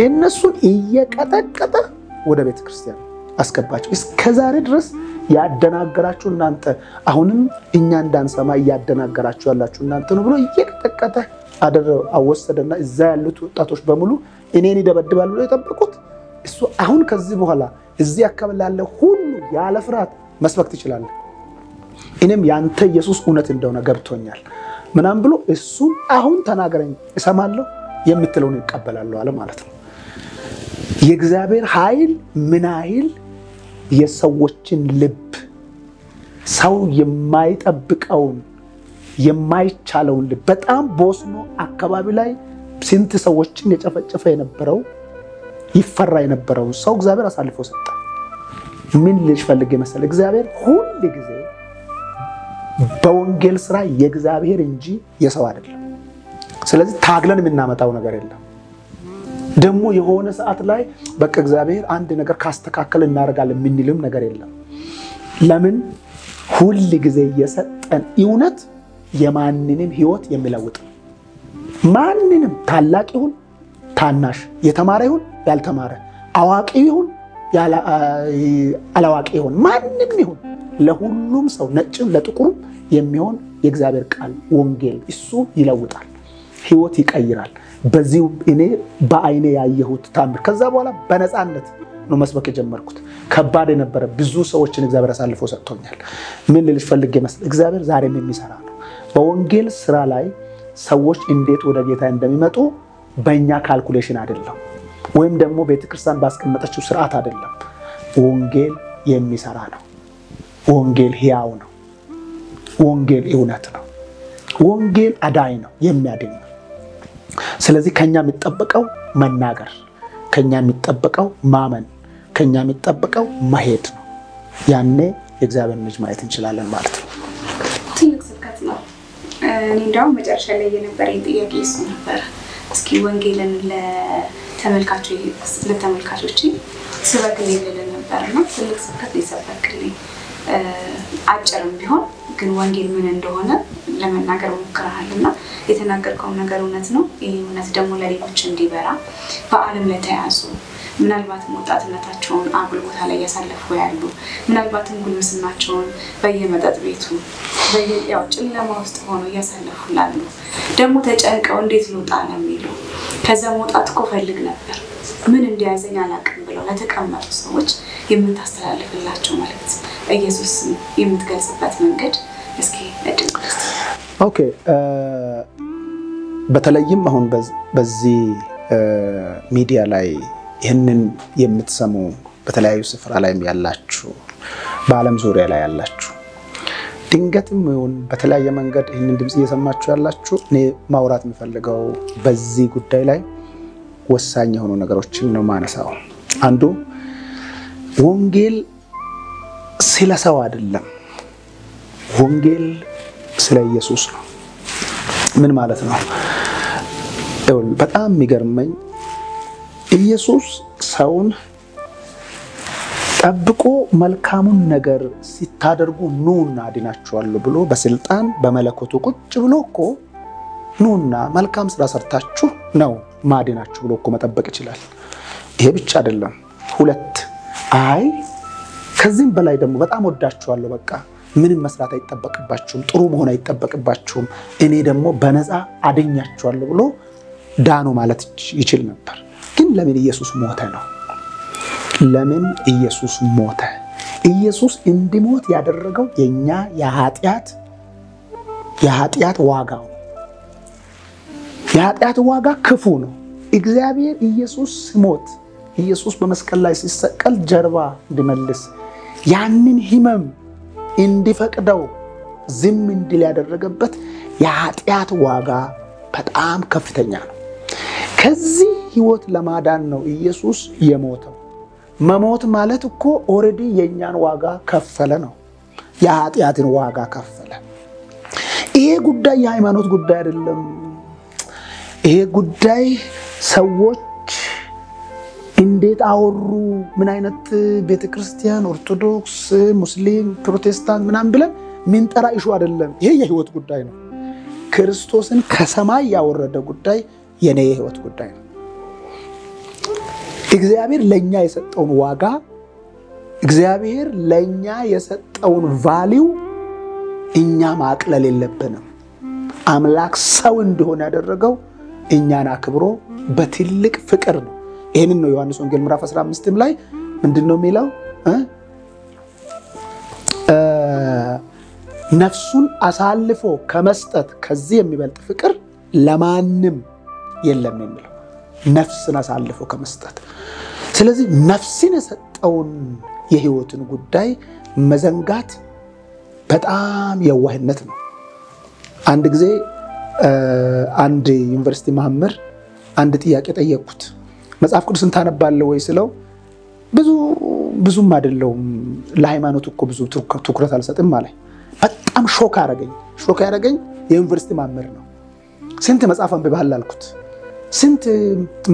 እነሱን እየቀጠቀጠ ወደ ቤተክርስቲያን አስገባቸው እስከዛሬ ድረስ ያደናገራችሁ እናንተ አሁንም እኛ እንዳንሰማ ያደናገራችሁ ያላችሁ እናንተ ነው ብሎ እየቀጠቀጠ አወሰደና እዛ ያሉት ወጣቶች በሙሉ እኔን ይደበድባል ብሎ የጠበቁት እሱ አሁን ከዚህ በኋላ እዚህ አካባቢ ያለ ሁሉ ያለ ፍርሃት መስበክ ትችላለህ እኔም ያንተ ኢየሱስ እውነት እንደሆነ ገብቶኛል ምናም ብሎ እሱ አሁን ተናገረኝ እሰማለሁ የምትለውን ይቀበላለሁ አለ ማለት ነው የእግዚአብሔር ኃይል ምን ኃይል የሰዎችን ልብ ሰው የማይጠብቀውን የማይቻለውን ልብ በጣም ቦስኖ አካባቢ ላይ ስንት ሰዎችን የጨፈጨፈ የነበረው ይፈራ የነበረው ሰው እግዚአብሔር አሳልፎ ሰጠ ምን ልጅ ፈልጌ መሰለ እግዚአብሔር ሁሉ ጊዜ በወንጌል ስራ የእግዚአብሔር እንጂ የሰው አይደለም ስለዚህ ታግለን የምናመጣው ነገር የለም ደግሞ የሆነ ሰዓት ላይ በቃ እግዚአብሔር አንድ ነገር ካስተካከለ እናረጋለን ምንልም ነገር የለም ለምን ሁሉ ጊዜ የሰጠን እውነት የማንንም ህይወት የሚለውጥ ማንንም ታላቅ ይሁን ታናሽ የተማረ ይሁን ያልተማረ አዋቂ ይሁን አላዋቂ ይሁን ማንንም ይሁን ለሁሉም ሰው ነጭም ለጥቁርም የሚሆን የእግዚአብሔር ቃል ወንጌል እሱ ይለውጣል ህይወት ይቀይራል በዚህ እኔ በአይኔ ያየሁት ታምር ከዛ በኋላ በነፃነት ነው መስበክ የጀመርኩት ከባድ የነበረ ብዙ ሰዎችን እግዚአብሔር አሳልፎ ሰጥቶኛል ምን ልልሽ ፈልጌ መስለ እግዚአብሔር ዛሬም የሚሰራ ነው በወንጌል ስራ ላይ ሰዎች እንዴት ወደ ጌታ እንደሚመጡ በእኛ ካልኩሌሽን አይደለም ወይም ደግሞ ቤተክርስቲያን ባስቀመጠችው ስርዓት አይደለም ወንጌል የሚሰራ ነው ወንጌል ሕያው ነው ወንጌል እውነት ነው ወንጌል አዳኝ ነው የሚያድን ነው ስለዚህ ከኛ የሚጠበቀው መናገር ከኛ የሚጠበቀው ማመን ከኛ የሚጠበቀው መሄድ ነው ያኔ የእግዚአብሔር ልጅ ማየት እንችላለን ማለት ነው ትልቅ ስብከት ነው እኔ እንዳው መጨረሻ ላይ የነበረኝ ጥያቄ እሱ ነበር እስኪ ወንጌልን ለተመልካቾች ስበክልኝ ብለን ነበርና ትልቅ ስብከት ይሰበክልኝ አጭርም ቢሆን ግን ወንጌል ምን እንደሆነ ለመናገር ሞክረሃልና የተናገርከው ነገር እውነት ነው ይሄ እውነት ደግሞ ለሌሎች እንዲበራ በአለም ላይ ተያዙ ምናልባት ወጣትነታቸውን አጉል ቦታ ላይ ያሳለፉ ያሉ ምናልባትም ጉልምስናቸውን በየመጠጥ ቤቱ በየያው ጨለማ ውስጥ ሆነው ያሳለፉ ላሉ ደግሞ ተጨንቀው እንዴት ልውጣ ነው የሚሉ ከዛ መውጣት እኮ ፈልግ ነበር ምን እንዲያዘኝ አላቅም ብለው ለተቀመጡ ሰዎች የምታስተላልፍላቸው ማለት ኢየሱስ የምትገልጽበት መንገድ እስኪ እድልስ ኦኬ በተለይም አሁን በዚህ ሚዲያ ላይ ይሄንን የምትሰሙ በተለያዩ ስፍራ ላይ ያላችሁ በአለም ዙሪያ ላይ ያላችሁ ድንገትም ይሁን በተለያየ መንገድ ይሄንን ድምጽ እየሰማችሁ ያላችሁ እኔ ማውራት የምፈልገው በዚህ ጉዳይ ላይ ወሳኝ የሆኑ ነገሮችን ነው ማነሳው አንዱ ወንጌል ስለ ሰው አይደለም ወንጌል ስለ ኢየሱስ ነው ምን ማለት ነው በጣም የሚገርመኝ ኢየሱስ ሰውን ጠብቆ መልካሙን ነገር ሲታደርጉ ኑና አድናችኋለሁ ብሎ በስልጣን በመለኮቱ ቁጭ ብሎ እኮ ኑና መልካም ስራ ሰርታችሁ ነው ማድናችሁ ብሎ እኮ መጠበቅ ይችላል። ይሄ ብቻ አይደለም። ሁለት አይ ከዚህም በላይ ደግሞ በጣም ወዳችኋለሁ፣ በቃ ምንም መስራት አይጠበቅባችሁም፣ ጥሩ መሆን አይጠበቅባችሁም፣ እኔ ደግሞ በነፃ አድኛችኋለሁ ብሎ ዳኑ ማለት ይችል ነበር። ግን ለምን ኢየሱስ ሞተ ነው? ለምን ኢየሱስ ሞተ? ኢየሱስ እንዲሞት ያደረገው የኛ የኃጢአት ዋጋው። የኃጢአት ዋጋ ክፉ ነው። እግዚአብሔር ኢየሱስ ሲሞት ኢየሱስ በመስቀል ላይ ሲሰቀል ጀርባ እንዲመልስ ያንን ህመም እንዲፈቅደው ዝም እንዲል ያደረገበት የኃጢአት ዋጋ በጣም ከፍተኛ ነው። ከዚህ ህይወት ለማዳን ነው ኢየሱስ የሞተው። መሞት ማለት እኮ ኦሬዲ የኛን ዋጋ ከፈለ ነው። የኃጢአትን ዋጋ ከፈለ። ይሄ ጉዳይ የሃይማኖት ጉዳይ አይደለም። ይሄ ጉዳይ ሰዎች እንዴት አወሩ፣ ምን አይነት ቤተክርስቲያን፣ ኦርቶዶክስ፣ ሙስሊም፣ ፕሮቴስታንት ምናምን ብለን ምንጠራ ኢሹ አይደለም። ይሄ የህይወት ጉዳይ ነው። ክርስቶስን ከሰማይ ያወረደ ጉዳይ የኔ የህይወት ጉዳይ ነው። እግዚአብሔር ለኛ የሰጠውን ዋጋ፣ እግዚአብሔር ለኛ የሰጠውን ቫልዩ እኛ ማቅለል የለብንም። አምላክ ሰው እንደሆነ ያደረገው እኛን አክብሮ በትልቅ ፍቅር ነው። ይሄንን ነው ዮሐንስ ወንጌል ምዕራፍ 15 ላይ ምንድነው የሚለው? ነፍሱን አሳልፎ ከመስጠት ከዚህ የሚበልጥ ፍቅር ለማንም የለም የሚለው። ነፍስን አሳልፎ ከመስጠት። ስለዚህ ነፍስን የሰጠውን የህይወትን ጉዳይ መዘንጋት በጣም የዋህነት ነው። አንድ ጊዜ አንድ ዩኒቨርሲቲ መምህር አንድ ጥያቄ ጠየቅኩት። መጽሐፍ ቅዱስን ታነባለህ ወይ ስለው ብዙም አይደለም፣ ለሃይማኖት እኮ ብዙ ትኩረት አልሰጥም ማለት። በጣም ሾክ ያደረገኝ የዩኒቨርሲቲ መምህር ነው። ስንት መጽሐፍ አንብበሃል አልኩት። ስንት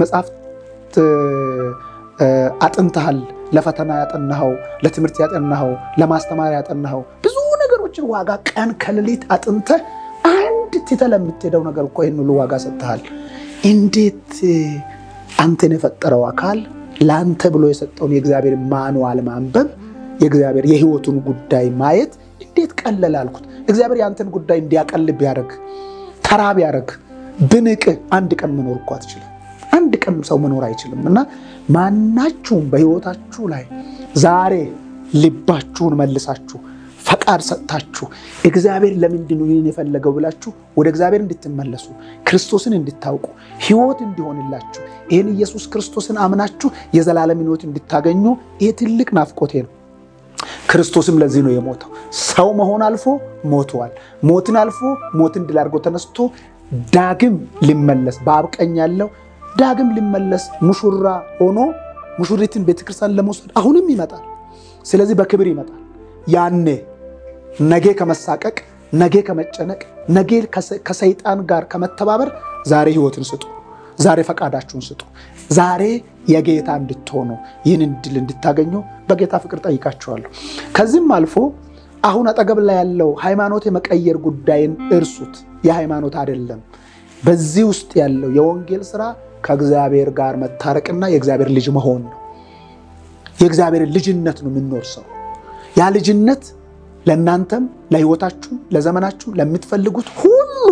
መጽሐፍ አጥንተሃል? ለፈተና ያጠናኸው፣ ለትምህርት ያጠናኸው፣ ለማስተማር ያጠናኸው ብዙ ነገሮችን ዋጋ ቀን ከሌሊት አጥንተህ አንድ ትተህ የምትሄደው ነገር እኮ ይሄን ሁሉ ዋጋ ሰጥተሃል። እንዴት አንተን የፈጠረው አካል ላንተ ብሎ የሰጠውን የእግዚአብሔር ማኑዋል ማንበብ፣ የእግዚአብሔር የህይወቱን ጉዳይ ማየት እንዴት ቀለለ አልኩት። እግዚአብሔር ያንተን ጉዳይ እንዲያቀል ቢያደርግ፣ ተራ ቢያደርግ፣ ብንቅ አንድ ቀን መኖር እኮ አትችልም። አንድ ቀን ሰው መኖር አይችልም። እና ማናችሁም በህይወታችሁ ላይ ዛሬ ልባችሁን መልሳችሁ ፈቃድ ሰጥታችሁ እግዚአብሔር ለምንድን ነው ይሄን የፈለገው ብላችሁ ወደ እግዚአብሔር እንድትመለሱ፣ ክርስቶስን እንድታውቁ፣ ህይወት እንዲሆንላችሁ፣ ይሄን ኢየሱስ ክርስቶስን አምናችሁ የዘላለም ህይወት እንድታገኙ ይሄ ትልቅ ናፍቆቴ ነው። ክርስቶስም ለዚህ ነው የሞተው። ሰው መሆን አልፎ ሞቷል። ሞትን አልፎ ሞትን ድል አድርጎ ተነስቶ ዳግም ሊመለስ በአብ ቀኝ ያለው ዳግም ሊመለስ ሙሽራ ሆኖ ሙሽሪትን ቤተክርስቲያን ለመውሰድ አሁንም ይመጣል። ስለዚህ በክብር ይመጣል። ያኔ ነገ ከመሳቀቅ፣ ነገ ከመጨነቅ፣ ነገ ከሰይጣን ጋር ከመተባበር ዛሬ ህይወትን ስጡ። ዛሬ ፈቃዳችሁን ስጡ። ዛሬ የጌታ እንድትሆኑ፣ ይህን ድል እንድታገኙ በጌታ ፍቅር ጠይቃችኋለሁ። ከዚህም አልፎ አሁን አጠገብ ላይ ያለው ሃይማኖት የመቀየር ጉዳይን እርሱት። የሃይማኖት አይደለም። በዚህ ውስጥ ያለው የወንጌል ስራ ከእግዚአብሔር ጋር መታረቅና የእግዚአብሔር ልጅ መሆን ነው። የእግዚአብሔር ልጅነት ነው የምንወርሰው። ያ ልጅነት ለእናንተም፣ ለህይወታችሁ፣ ለዘመናችሁ፣ ለምትፈልጉት ሁሉ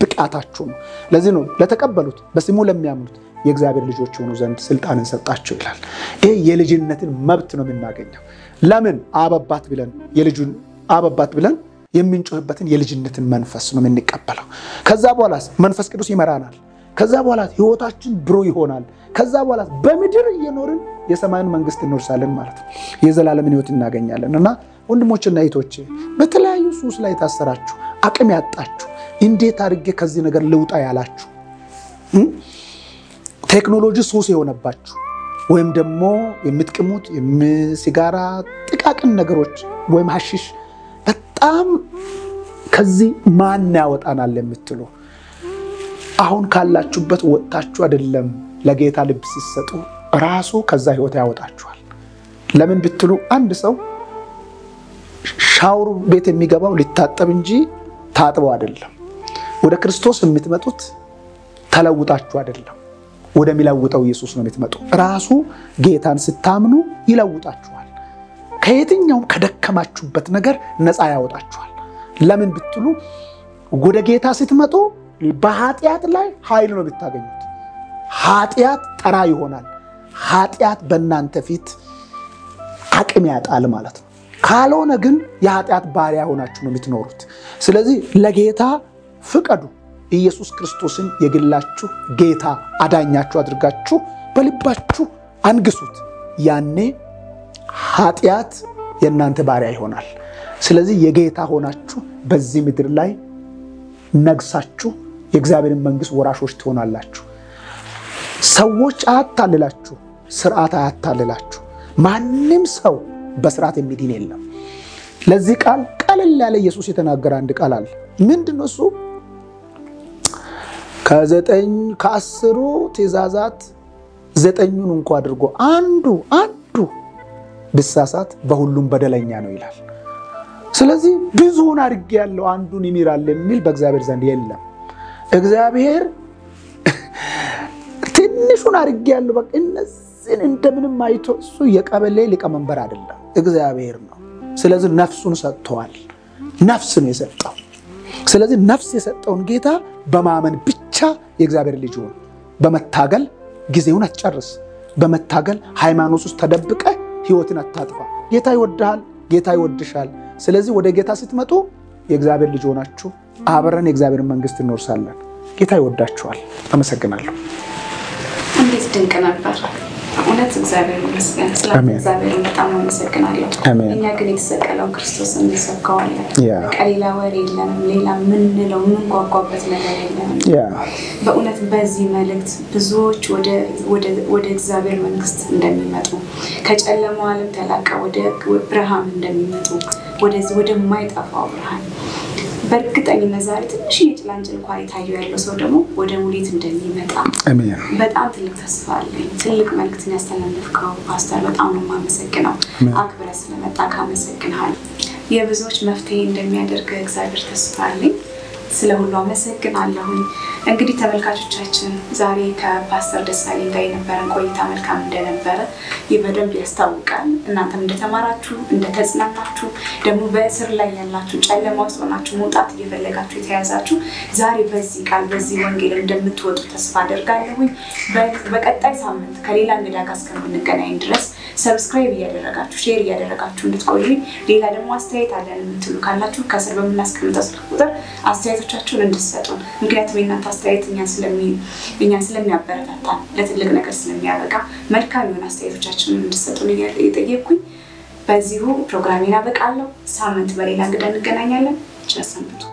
ብቃታችሁ ነው። ለዚህ ነው ለተቀበሉት በስሙ ለሚያምኑት የእግዚአብሔር ልጆች ሆኑ ዘንድ ስልጣንን ሰጣቸው ይላል። ይሄ የልጅነትን መብት ነው የምናገኘው። ለምን አባባት ብለን የልጁን አባባት ብለን የምንጮህበትን የልጅነትን መንፈስ ነው የምንቀበለው። ከዛ በኋላ መንፈስ ቅዱስ ይመራናል። ከዛ በኋላ ህይወታችን ብሩህ ይሆናል። ከዛ በኋላ በምድር እየኖርን የሰማዩን መንግስት እንወርሳለን ማለት ነው። የዘላለምን ህይወት እናገኛለን። እና ወንድሞችና እህቶቼ በተለያዩ ሱስ ላይ ታሰራችሁ፣ አቅም ያጣችሁ፣ እንዴት አድርጌ ከዚህ ነገር ልውጣ ያላችሁ፣ ቴክኖሎጂ ሱስ የሆነባችሁ፣ ወይም ደግሞ የምትቅሙት ሲጋራ፣ ጥቃቅን ነገሮች ወይም ሐሺሽ በጣም ከዚህ ማን ያወጣናል የምትሉ አሁን ካላችሁበት ወጣችሁ አይደለም ለጌታ ልብ ሲሰጡ ራሱ ከዛ ህይወት ያወጣችኋል። ለምን ብትሉ አንድ ሰው ሻወር ቤት የሚገባው ሊታጠብ እንጂ ታጥቦ አይደለም። ወደ ክርስቶስ የምትመጡት ተለውጣችሁ አይደለም፣ ወደሚለውጠው ኢየሱስ ነው የምትመጡ። ራሱ ጌታን ስታምኑ ይለውጣችኋል። ከየትኛውም ከደከማችሁበት ነገር ነፃ ያወጣችኋል። ለምን ብትሉ ወደ ጌታ ስትመጡ በኃጢአት ላይ ኃይል ነው የምታገኙት። ኃጢአት ተራ ይሆናል። ኃጢአት በእናንተ ፊት አቅም ያጣል ማለት ነው። ካልሆነ ግን የኃጢአት ባሪያ ሆናችሁ ነው የምትኖሩት። ስለዚህ ለጌታ ፍቀዱ። ኢየሱስ ክርስቶስን የግላችሁ ጌታ አዳኛችሁ አድርጋችሁ በልባችሁ አንግሱት። ያኔ ኃጢአት የእናንተ ባሪያ ይሆናል። ስለዚህ የጌታ ሆናችሁ በዚህ ምድር ላይ ነግሳችሁ የእግዚአብሔርን መንግስት ወራሾች ትሆናላችሁ። ሰዎች አያታልላችሁ፣ ስርዓት አያታልላችሁ። ማንም ሰው በስርዓት የሚድን የለም። ለዚህ ቃል ቀለል ያለ ኢየሱስ የተናገረ አንድ ቃል አለ። ምንድነው እሱ? ከ10 ትእዛዛት 9ን እንኳን አድርጎ አንዱ ብሳሳት በሁሉም በደለኛ ነው ይላል። ስለዚህ ብዙውን አድርጌ ያለው አንዱን ይምራል የሚል በእግዚአብሔር ዘንድ የለም። እግዚአብሔር ትንሹን አድርጌ ያለው በቃ እነዚህን እንደምንም አይቶ እሱ የቀበሌ ሊቀመንበር አይደለም፣ እግዚአብሔር ነው። ስለዚህ ነፍሱን ሰጥቷል። ነፍስ ነው የሰጠው። ስለዚህ ነፍስ የሰጠውን ጌታ በማመን ብቻ የእግዚአብሔር ልጅ ሆነ። በመታገል ጊዜውን አትጨርስ። በመታገል ሃይማኖት ውስጥ ተደብቀ ህይወትን አታጥፋ። ጌታ ይወድሃል፣ ጌታ ይወድሻል። ስለዚህ ወደ ጌታ ስትመጡ የእግዚአብሔር ልጅ ሆናችሁ አብረን የእግዚአብሔር መንግስት እንወርሳለን። ጌታ ይወዳችኋል። አመሰግናለሁ። እንዴት ድንቅ ነበር! እውነት እግዚአብሔር ይመስገን። እግዚአብሔር በጣም አመሰግናለሁ። እኛ ግን የተሰቀለው ክርስቶስን እንሰብከዋለን። ቀሌላ ወሬ የለንም፣ ሌላ ምንለው ምንጓጓበት ነገር የለንም። በእውነት በዚህ መልእክት ብዙዎች ወደ እግዚአብሔር መንግስት እንደሚመጡ፣ ከጨለማው ዓለም ተላቀው ወደ ብርሃን እንደሚመጡ፣ ወደ ማይጠፋው ብርሃን በእርግጠኝነት ዛሬ ትንሽ የጭላንጭል እንኳን የታየው ያለው ሰው ደግሞ ወደ ሙሌት እንደሚመጣ በጣም ትልቅ ተስፋ አለኝ። ትልቅ መልእክትን ያስተላለፍከው ፓስተር በጣም ነው የማመሰግነው። አክብረህ ስለመጣ ካመሰግንሃል። የብዙዎች መፍትሄ እንደሚያደርግ እግዚአብሔር ተስፋ አለኝ። ስለሁሉ አመሰግናለሁ። እንግዲህ ተመልካቾቻችን ዛሬ ከፓስተር ደሳለኝ ጋር የነበረን ቆይታ መልካም እንደነበረ በደንብ ያስታውቃል። እናንተም እንደተማራችሁ እንደተጽናናችሁ ደግሞ በእስር ላይ ያላችሁ ጨለማ ውስጥ ሆናችሁ መውጣት እየፈለጋችሁ የተያዛችሁ ዛሬ በዚህ ቃል በዚህ ወንጌል እንደምትወጡ ተስፋ አደርጋለሁ። በቀጣይ ሳምንት ከሌላ እንግዳ ጋር እስከምንገናኝ ድረስ ሰብስክራይብ እያደረጋችሁ ሼር እያደረጋችሁ እንድትቆዩ፣ ሌላ ደግሞ አስተያየት አለን የምትሉ ካላችሁ ከስር በምናስቀምጠው ስልክ ቁጥር አስተያየቶቻችሁን እንድትሰጡን። ምክንያቱም የእናንተ አስተያየት እኛን ስለሚያበረታታ ለትልቅ ነገር ስለሚያበቃ መልካም የሆነ አስተያየቶቻችሁን እንድትሰጡን እየጠየቅኩኝ በዚሁ ፕሮግራሜን አበቃለሁ። ሳምንት በሌላ እንግዳ እንገናኛለን። ቸር ሰንብቱ።